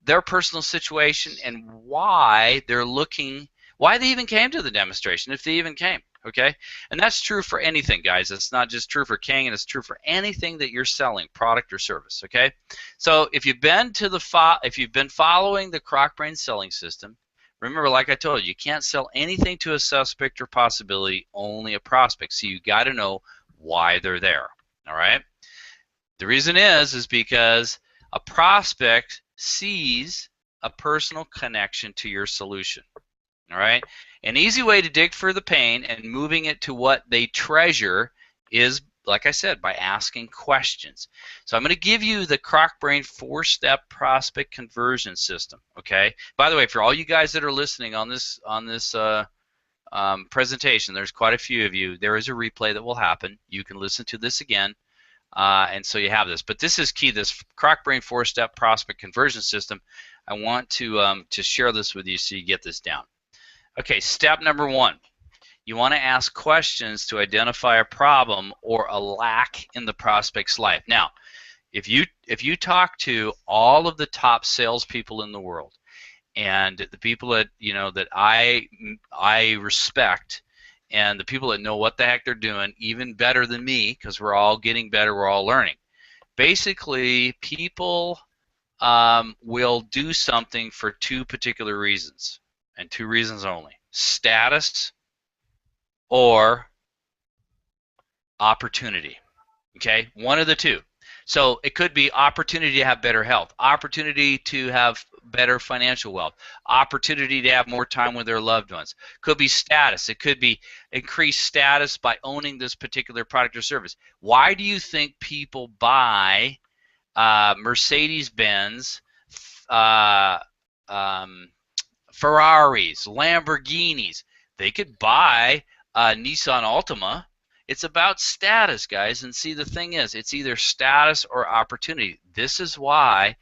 their personal situation and why they even came to the demonstration, if they even came. Okay, and that's true for anything, guys. It's not just true for Kangen. It's true for anything that you're selling, product or service. Okay, so if you've been following the Croc Brain selling system, Remember, like I told you, you can't sell anything to a suspect or possibility, only a prospect. So you got to know why they're there. All right? The reason is because a prospect sees a personal connection to your solution. All right? An easy way to dig for the pain and moving it to what they treasure is, like I said, by asking questions. So I'm going to give you the CrocBrain 4-step prospect conversion system. Okay. By the way, for all you guys that are listening on this presentation, there's quite a few of you. There is a replay that will happen. You can listen to this again, and so you have this. But this is key. This CrocBrain 4-step prospect conversion system. I want to share this with you so you get this down. Okay. Step number 1. You want to ask questions to identify a problem or a lack in the prospect's life. Now, if you talk to all of the top salespeople in the world, and the people that that I respect, and the people that know what the heck they're doing even better than me, because we're all getting better, we're all learning. Basically, people will do something for 2 particular reasons, and 2 reasons only: status or opportunity. Okay, one of the 2. So it could be opportunity to have better health, opportunity to have better financial wealth, opportunity to have more time with their loved ones. Could be status. It could be increased status by owning this particular product or service. Why do you think people buy Mercedes-Benz, Ferraris, Lamborghinis? They could buy Nissan Altima. It's about status, guys. And see, the thing is, it's either status or opportunity. This is why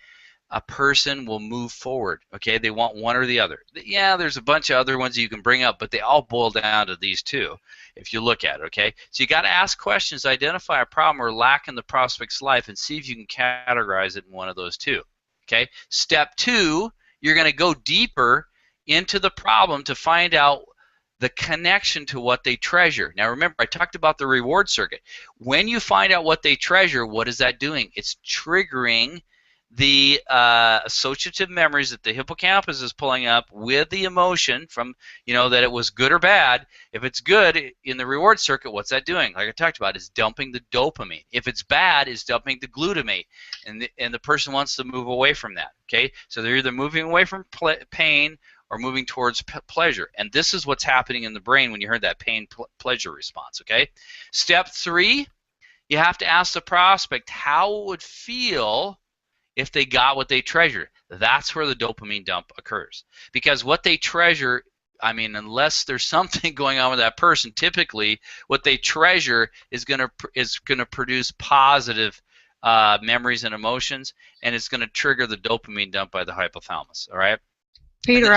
a person will move forward. Okay, they want one or the other. Yeah, there's a bunch of other ones you can bring up, but they all boil down to these 2 if you look at it. Okay, so you got to ask questions, identify a problem or lack in the prospect's life, and see if you can categorize it in one of those 2. Okay, step 2, you're going to go deeper into the problem to find out the connection to what they treasure. Now remember, I talked about the reward circuit. When you find out what they treasure, what is that doing? It's triggering the associative memories that the hippocampus is pulling up with the emotion from, that it was good or bad. If it's good in the reward circuit, what's that doing? Like I talked about, it's dumping the dopamine. If it's bad, it's dumping the glutamate, and the person wants to move away from that. Okay, so they're either moving away from pain or moving towards pleasure. And this is what's happening in the brain when you heard that pain-pleasure response, okay? Step 3, you have to ask the prospect how it would feel if they got what they treasure. That's where the dopamine dump occurs. Because what they treasure, I mean, unless there's something going on with that person, typically what they treasure is going to produce positive memories and emotions, and it's going to trigger the dopamine dump by the hypothalamus, all right?
Peter,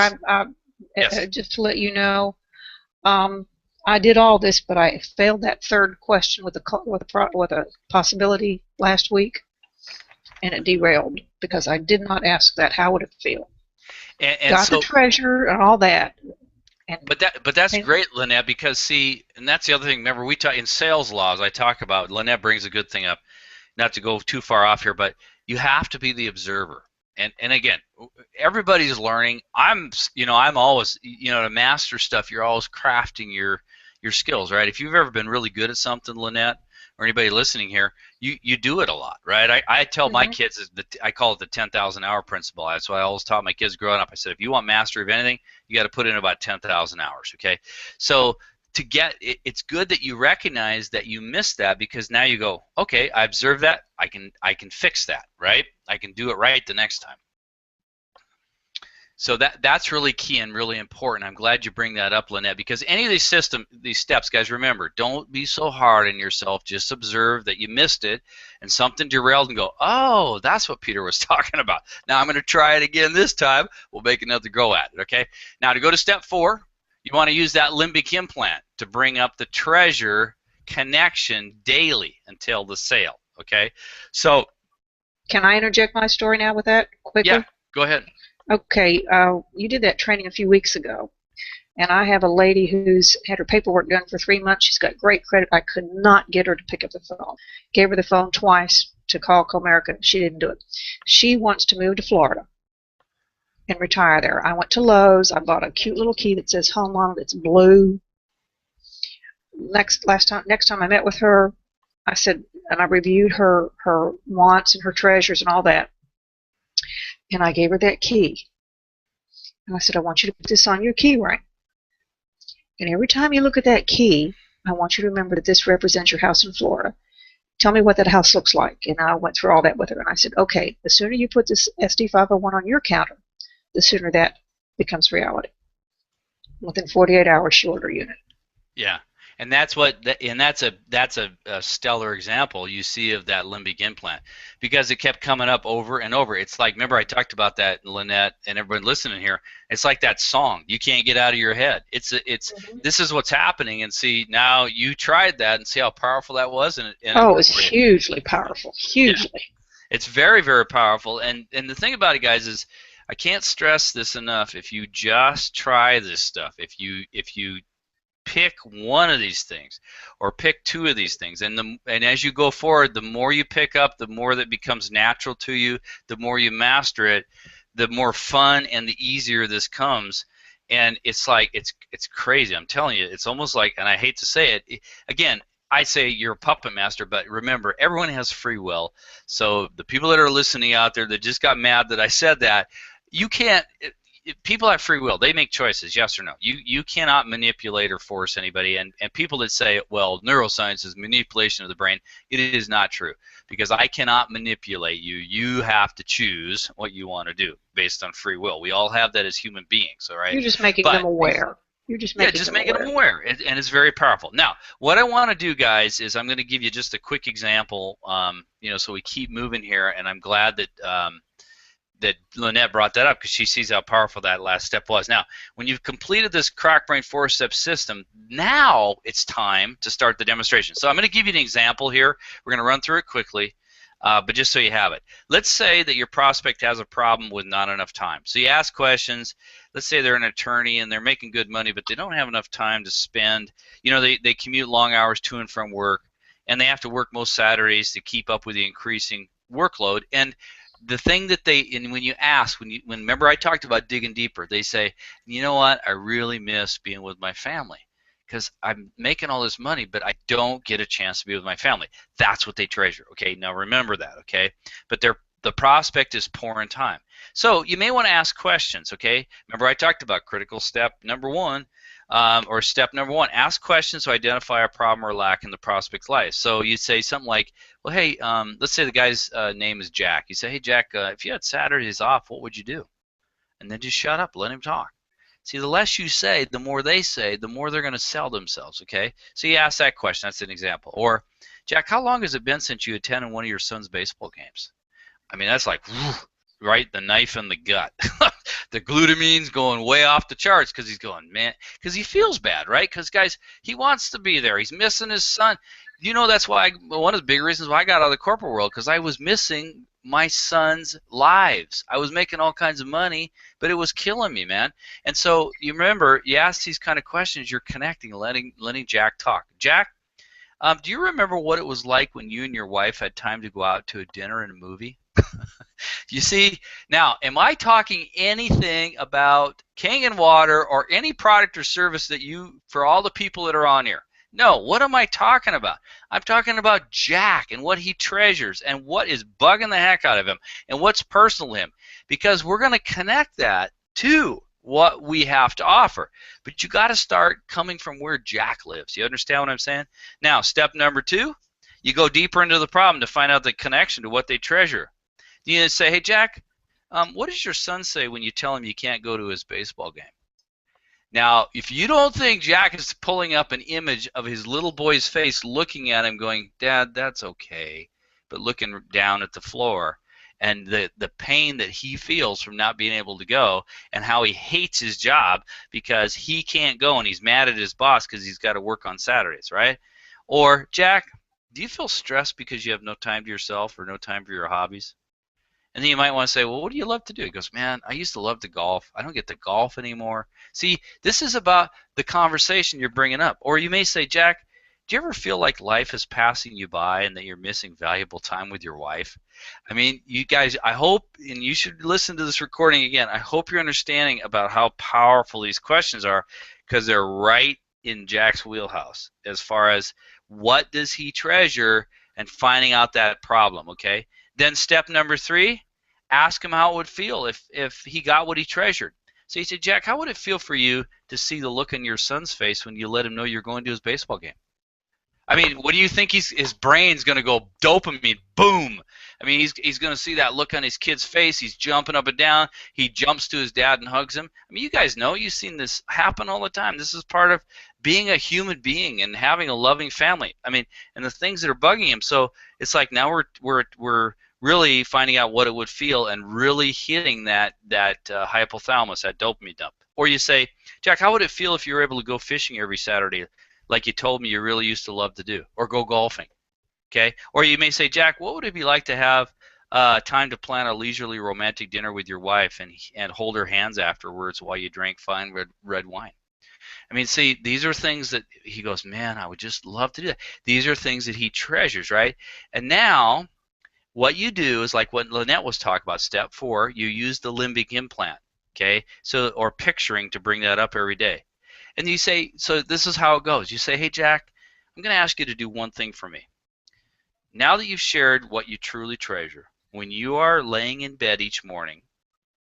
Yes.
just to let you know, I did all this, but I failed that 3rd question with a possibility last week, and it derailed because I did not ask that. How would it feel?
And
got
so,
the treasure and all that.
But that's great, Lynette, because see, and that's the other thing. Remember, we talk in sales laws. I talk about, Lynette brings a good thing up. Not to go too far off here, but you have to be the observer. And again, everybody's learning. I'm always, to master stuff, you're always crafting your skills, right? If you've ever been really good at something, Lynette, or anybody listening here, you do it a lot, right? I tell my kids, I call it the 10,000 hour principle. That's why I always taught my kids growing up. I said, if you want mastery of anything, you got to put in about 10,000 hours, okay? So to get it's good that you recognize that you missed that, because now you go, okay, I observed that, I can fix that, right? I can do it right the next time. So that's really key and really important. I'm glad you bring that up, Lynette, because any of these steps, guys, remember, don't be so hard on yourself. Just observe that you missed it and something derailed and go, oh, that's what Peter was talking about. Now I'm going to try it again this time. We'll make another go at it, okay? Now to go to step 4, you want to use that limbic implant to bring up the treasure connection daily until the sale, okay? So
can I interject my story now with that quickly?
Yeah, go ahead.
Okay, you did that training a few weeks ago, and I have a lady who's had her paperwork done for 3 months. She's got great credit. I could not get her to pick up the phone. Gave her the phone twice to call Comerica. She didn't do it. She wants to move to Florida. and retire there. I went to Lowe's. I bought a cute little key that says home on it. It's blue. Next time I met with her, I said, and I reviewed her wants and her treasures and all that, and I gave her that key. And I said, I want you to put this on your key ring. And every time you look at that key, I want you to remember that this represents your house in Florida. Tell me what that house looks like. And I went through all that with her. And I said, okay, the sooner you put this SD501 on your counter, the sooner that becomes reality. Within 48 hours, she'll order a unit.
Yeah, and that's a stellar example you see of that limbic implant, because it kept coming up over and over. It's like, remember I talked about that, Lynette, and everyone listening here. It's like that song you can't get out of your head. This is what's happening, and see, now you tried that and see how powerful that was, and
it was hugely powerful, hugely. Yeah.
It's very, very powerful, and the thing about it, guys, is I can't stress this enough. If you just try this stuff, if you pick one of these things or pick two of these things, and as you go forward, the more you pick up, the more that becomes natural to you, the more you master it, the more fun and the easier this comes. And it's like, it's crazy. I'm telling you, it's almost like, and I hate to say it again, I say you're a puppet master, but remember, everyone has free will. So the people that are listening out there that just got mad that I said that, you can't. People have free will. They make choices, yes or no. You cannot manipulate or force anybody. And people that say, well, neuroscience is manipulation of the brain, it is not true, because I cannot manipulate you. You have to choose what you want to do based on free will. We all have that as human beings, all right?
You're just making them aware. You're just making
them aware, and it's very powerful. Now, what I want to do, guys, is I'm going to give you just a quick example, so we keep moving here, and I'm glad that that Lynette brought that up, because she sees how powerful that last step was. Now, when you've completed this crack brain 4-step system, now it's time to start the demonstration. So I'm going to give you an example here. We're going to run through it quickly, but just so you have it. Let's say that your prospect has a problem with not enough time. So you ask questions. Let's say they're an attorney and they're making good money, but they don't have enough time to spend. They commute long hours to and from work, and they have to work most Saturdays to keep up with the increasing workload. And the thing that when you ask, remember I talked about digging deeper, they say, you know what, I really miss being with my family, because I'm making all this money, but I don't get a chance to be with my family. That's what they treasure. Okay, now remember that, okay? But the prospect is poor in time. So you may want to ask questions, okay? Remember I talked about critical step number one, or step number one, ask questions to identify a problem or lack in the prospect's life. So you say something like, well, hey, let's say the guy's name is Jack. You say, hey, Jack, if you had Saturdays off, what would you do? And then just shut up, let him talk. See, the less you say, the more they say, the more they're going to sell themselves, okay? So you ask that question. That's an example. Or, Jack, how long has it been since you attended one of your son's baseball games? I mean, that's like, right, the knife in the gut. The glutamine's going way off the charts, because he's going, man, because he feels bad, right? Because, guys, he wants to be there. He's missing his son. That's why one of the big reasons why I got out of the corporate world, because I was missing my son's lives. I was making all kinds of money, but it was killing me, man. And so you remember, you ask these kind of questions, you're connecting, letting Jack talk. Jack, do you remember what it was like when you and your wife had time to go out to a dinner and a movie? You see, now, am I talking anything about Kangen Water or any product or service that for all the people that are on here? No, what am I talking about? I'm talking about Jack and what he treasures and what is bugging the heck out of him and what's personal to him, because we're going to connect that to what we have to offer. But you got to start coming from where Jack lives. You understand what I'm saying? Now, step number two, you go deeper into the problem to find out the connection to what they treasure. You say, hey, Jack, what does your son say when you tell him you can't go to his baseball game? Now, if you don't think Jack is pulling up an image of his little boy's face looking at him going, Dad, that's okay, but looking down at the floor, and the pain that he feels from not being able to go, and how he hates his job because he can't go and he's mad at his boss because he's got to work on Saturdays, right? Or, Jack, do you feel stressed because you have no time to yourself or no time for your hobbies? And then you might want to say, well, what do you love to do? He goes, man, I used to love to golf. I don't get to golf anymore. See, this is about the conversation you're bringing up. Or you may say, Jack, Do you ever feel like life is passing you by and that you're missing valuable time with your wife? I mean, you guys, I hope, and you should listen to this recording again, I hope you're understanding about how powerful these questions are, because they're right in Jack's wheelhouse as far as what does he treasure and finding out that problem, okay? Then step number 3, ask him how it would feel if he got what he treasured. So he said, Jack, how would it feel for you to see the look on your son's face when you let him know you're going to his baseball game? I mean, what do you think his brain's going to go dopamine, boom. I mean, he's going to see that look on his kid's face. He's jumping up and down. He jumps to his dad and hugs him. I mean, you guys know, you've seen this happen all the time. This is part of being a human being and having a loving family. I mean, and the things that are bugging him. So it's like now we're really finding out what it would feel and really hitting that hypothalamus, that dopamine dump. Or you say, Jack, how would it feel if you were able to go fishing every Saturday like you told me you really used to love to do, or go golfing, okay? Or you may say, Jack, what would it be like to have time to plan a leisurely romantic dinner with your wife and hold her hands afterwards while you drank fine red wine? I mean, see, these are things that he goes, man, I would just love to do that. These are things that he treasures, right? And now what you do is like what Lynette was talking about, step 4, you use the limbic implant, okay? So, or picturing to bring that up every day. And you say, so this is how it goes. You say, hey, Jack, I'm going to ask you to do one thing for me. Now that you've shared what you truly treasure, when you are laying in bed each morning,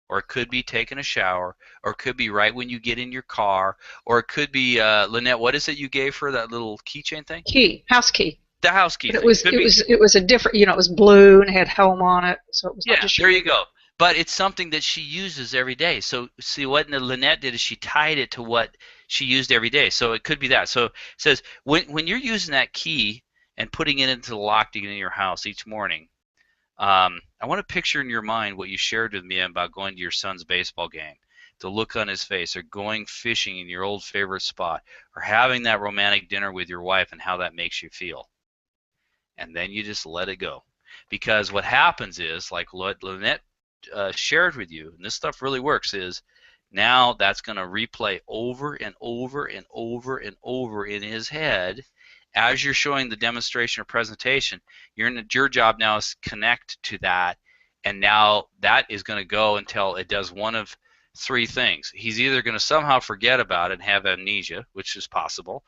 or it could be taking a shower, or it could be right when you get in your car, or it could be, Lynette, what is it you gave her, that little keychain thing?
Key, house key.
The house key
But
thing.
it was a different, it was blue and had home on it, so it was not just
there you go. But it's something that she uses every day. So see, what Lynette did is she tied it to what she used every day. So it could be that. So it says when you're using that key and putting it into the lock to get in your house each morning, I want to picture in your mind what you shared with me about going to your son's baseball game, the look on his face, or going fishing in your old favorite spot, or having that romantic dinner with your wife and how that makes you feel. And then you just let it go. Because what happens is, like what Lynette shared with you, and this stuff really works, is now that's going to replay over and over and over and over in his head as you're showing the demonstration or presentation. Your job now is to connect to that, and now that is going to go until it does one of 3 things. He's either going to somehow forget about it and have amnesia, which is possible.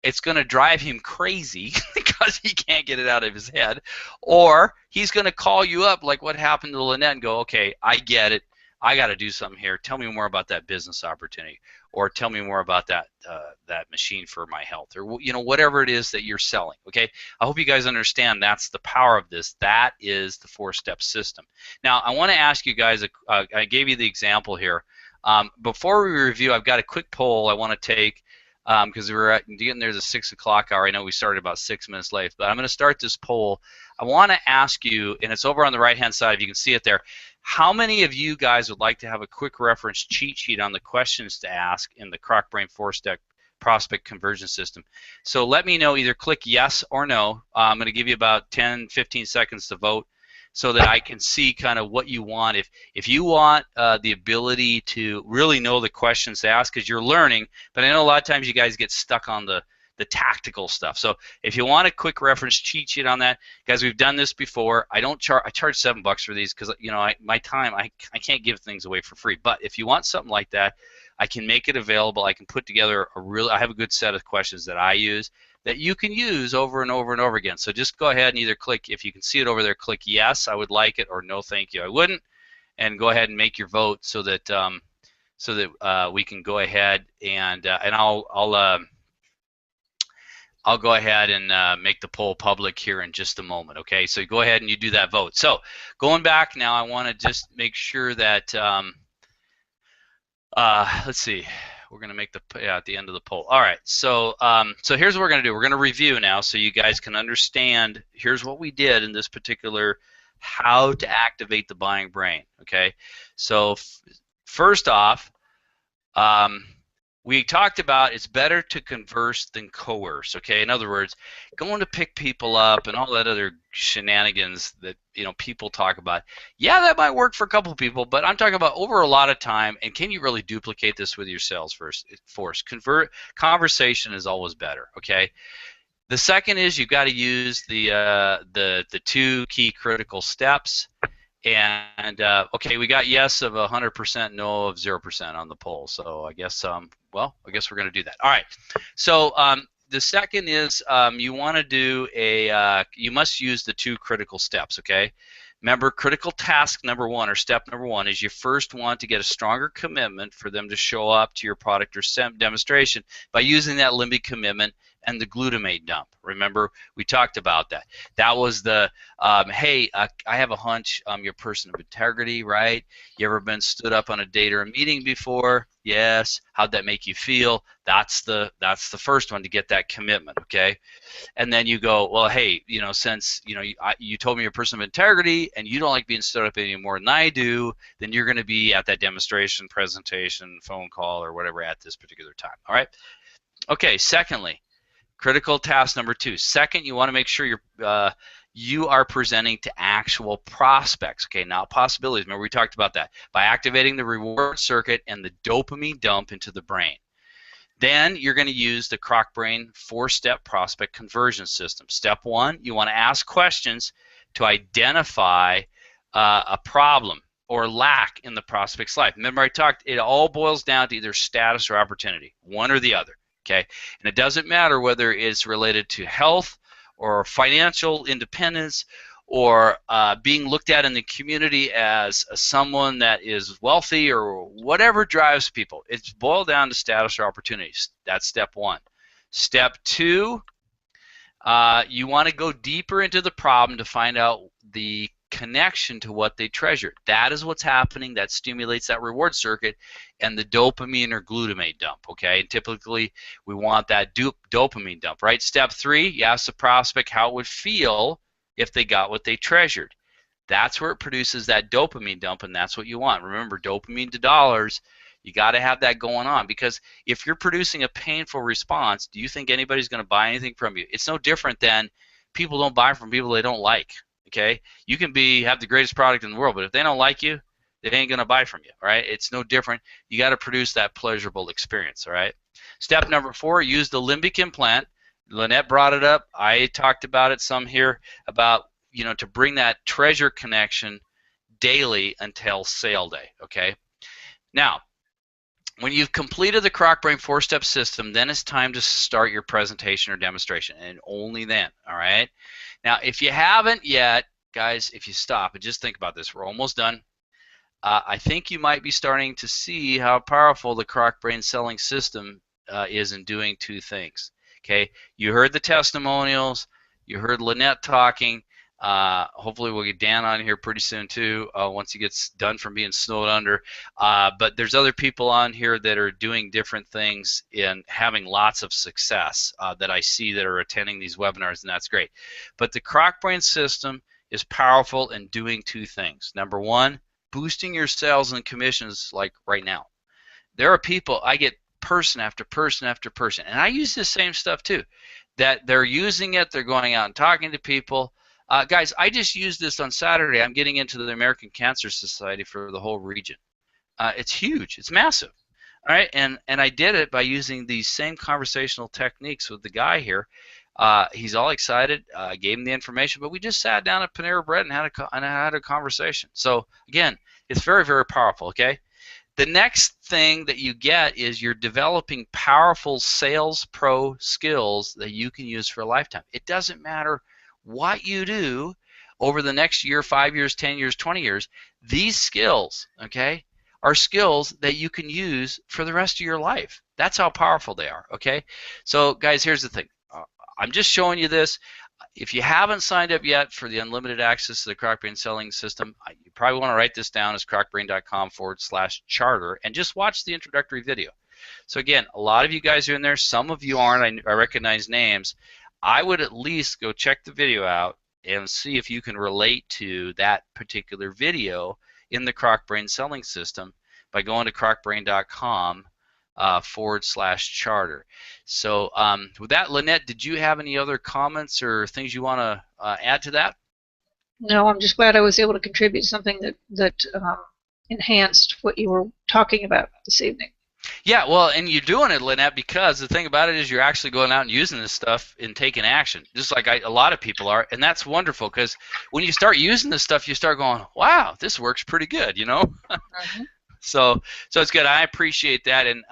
It's going to drive him crazy because he can't get it out of his head, or he's going to call you up like what happened to Lynette and go, okay, I get it. I got to do something here. Tell me more about that business opportunity, or tell me more about that machine for my health, or whatever it is that you're selling. Okay, I hope you guys understand that's the power of this. That is the 4-step system. Now, I want to ask you guys. I gave you the example here. Before we review, I've got a quick poll I want to take. Because we're getting there to the 6 o'clock hour. I know we started about 6 minutes late, but I'm going to start this poll. I want to ask you, and it's over on the right-hand side, if you can see it there, how many of you guys would like to have a quick reference cheat sheet on the questions to ask in the Croc-Brain 4-step prospect conversion system? So let me know, either click yes or no. I'm going to give you about 10-15 seconds to vote, so that I can see kind of what you want. If you want the ability to really know the questions to ask, because you're learning, but I know a lot of times you guys get stuck on the tactical stuff. So if you want a quick reference cheat sheet on that, guys, we've done this before. I charge $7 for these because my time, I can't give things away for free. But if you want something like that, I can make it available. I can put together I have a good set of questions that I use that you can use over and over and over again. So just go ahead and either click, if you can see it over there, click yes, I would like it, or no, thank you, I wouldn't, and go ahead and make your vote so that we can go ahead and I'll go ahead and make the poll public here in just a moment. Okay, so go ahead and you do that vote. So going back now, I want to just make sure that let's see. We're going to make at the end of the poll. All right, so here's what we're going to do. We're going to review now so you guys can understand. Here's what we did in this particular, how to activate the buying brain. Okay, so first off, we talked about it's better to converse than coerce. Okay, in other words, going to pick people up and all that other shenanigans that people talk about. Yeah, that might work for a couple people, but I'm talking about over a lot of time. And can you really duplicate this with your sales force? Conversation is always better. Okay. The second is you've got to use the two key critical steps. And okay, we got yes of 100%, no of 0% on the poll. So I guess well, I guess we're going to do that. All right. So the second is you want to do you must use the two critical steps. Okay. Remember, critical task number one, or step number one, is you first want to get a stronger commitment for them to show up to your product or demonstration by using that limbic commitment and the glutamate dump. Remember, we talked about that. That was the, hey, I have a hunch you're a person of integrity, right? You ever been stood up on a date or a meeting before? Yes. How'd that make you feel? That's the first one, to get that commitment, okay? And then you go, well, hey, since you told me you're a person of integrity and you don't like being stood up any more than I do, then you're going to be at that demonstration, presentation, phone call, or whatever at this particular time. All right. Okay. Secondly, critical task number two. Second, you want to make sure you are presenting to actual prospects, okay, not possibilities. Remember, we talked about that. By activating the reward circuit and the dopamine dump into the brain. Then you're going to use the CrocBrain 4-step prospect conversion system. Step one, you want to ask questions to identify a problem or lack in the prospect's life. Remember, I talked, it all boils down to either status or opportunity, one or the other. Okay, and it doesn't matter whether it's related to health or financial independence or being looked at in the community as someone that is wealthy or whatever drives people. It's boiled down to status or opportunities. That's step one. Step two, you want to go deeper into the problem to find out the connection to what they treasure. That is what's happening. That stimulates that reward circuit and the dopamine or glutamate dump, okay? And typically, we want that dopamine dump, right? Step three, you ask the prospect how it would feel if they got what they treasured. That's where it produces that dopamine dump, and that's what you want. Remember, dopamine to dollars, you got to have that going on, because if you're producing a painful response, do you think anybody's going to buy anything from you? It's no different than people don't buy from people they don't like. Okay, you can have the greatest product in the world, but if they don't like you, they ain't gonna buy from you. All right, it's no different. You got to produce that pleasurable experience. All right. Step number four: use the limbic implant. Lynette brought it up. I talked about it some here about to bring that treasure connection daily until sale day. Okay. Now, when you've completed the CrocBrain 4-step system, then it's time to start your presentation or demonstration, and only then. All right. Now, if you haven't yet, guys, if you stop and just think about this, we're almost done. I think you might be starting to see how powerful the CrocBrain selling system is in doing two things. Okay, you heard the testimonials, you heard Lynette talking. Hopefully we'll get Dan on here pretty soon too, once he gets done from being snowed under. But there's other people on here that are doing different things and having lots of success that I see that are attending these webinars, and that's great. But the CrocBrain system is powerful in doing two things. Number one, boosting your sales and commissions like right now. There are people, I get person after person after person, and I use this same stuff too, that they're using it, they're going out and talking to people. Guys, I just used this on Saturday. I'm getting into the American Cancer Society for the whole region. It's huge. It's massive. All right, and I did it by using these same conversational techniques with the guy here. He's all excited. I gave him the information, but we just sat down at Panera Bread and had a conversation. So again, it's very, very powerful. Okay. The next thing that you get is you're developing powerful sales pro skills that you can use for a lifetime. It doesn't matter what you do over the next year, 5 years, 10 years, 20 years. These skills, okay, are skills that you can use for the rest of your life. That's how powerful they are, okay? So, guys, here's the thing. I'm just showing you this. If you haven't signed up yet for the unlimited access to the CrocBrain selling system, you probably want to write this down as crocbrain.com/charter and just watch the introductory video. So again, a lot of you guys are in there. Some of you aren't. I recognize names. I would at least go check the video out and see if you can relate to that particular video in the CrocBrain selling system by going to crocbrain.com/charter. So with that, Lynette, did you have any other comments or things you want to add to that?
No, I'm just glad I was able to contribute something that enhanced what you were talking about this evening.
Yeah, well, and you're doing it, Lynette, because the thing about it is you're actually going out and using this stuff and taking action, just like a lot of people are, and that's wonderful because when you start using this stuff, you start going, "Wow, this works pretty good," you know.
Mhm.
So it's good. I appreciate that, and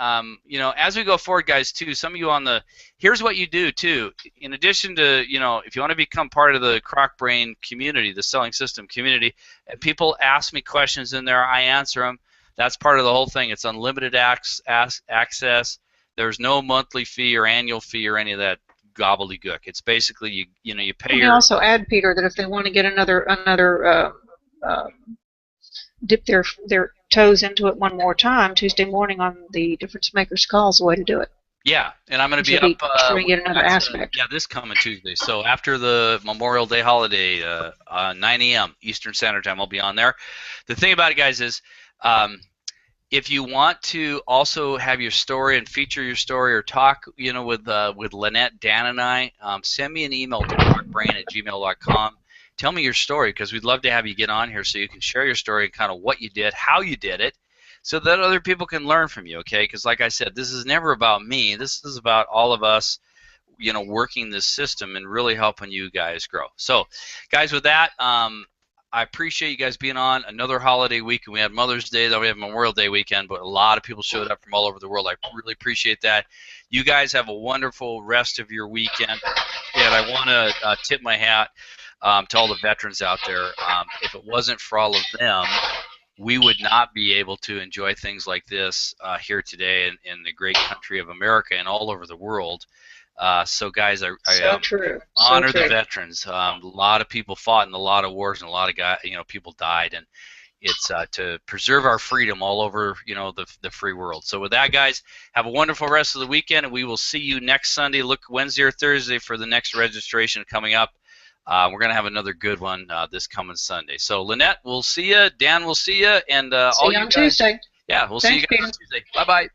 as we go forward, guys, too, some of you here's what you do too. In addition to, if you want to become part of the Croc Brain community, the selling system community, and people ask me questions in there, I answer them. That's part of the whole thing. It's unlimited access. There's no monthly fee or annual fee or any of that gobbledygook. It's basically you pay
Let me
your.
also add, Peter, that if they want to get another uh, dip their toes into it one more time, Tuesday morning on the Difference Makers call is the way to do it.
Yeah, and I'm going to
Which
be
will
up.
be showing yet another aspect.
This coming Tuesday. So after the Memorial Day holiday, 9 a.m. Eastern Standard Time, I'll be on there. The thing about it, guys, is if you want to also have your story and feature your story or talk, with Lynette, Dan, and I, send me an email to crocbrain@gmail.com. Tell me your story because we'd love to have you get on here so you can share your story and kind of what you did, how you did it, so that other people can learn from you, okay? Because like I said, this is never about me. This is about all of us, working this system and really helping you guys grow. So, guys, with that, I appreciate you guys being on another holiday week, and we had Mother's Day, then we have Memorial Day weekend, but a lot of people showed up from all over the world. I really appreciate that. You guys have a wonderful rest of your weekend, and I want to tip my hat to all the veterans out there. If it wasn't for all of them, we would not be able to enjoy things like this here today in the great country of America and all over the world. So, guys, I honor the veterans. A lot of people fought in a lot of wars, and a lot of people died, and it's to preserve our freedom all over, the free world. So, with that, guys, have a wonderful rest of the weekend, and we will see you next Sunday. Look Wednesday or Thursday for the next registration coming up. We're going to have another good one this coming Sunday. So, Lynette, we'll see you. Dan, we'll see you, and all you
on
guys.
Tuesday.
Yeah, we'll see you guys on Tuesday. Bye-bye.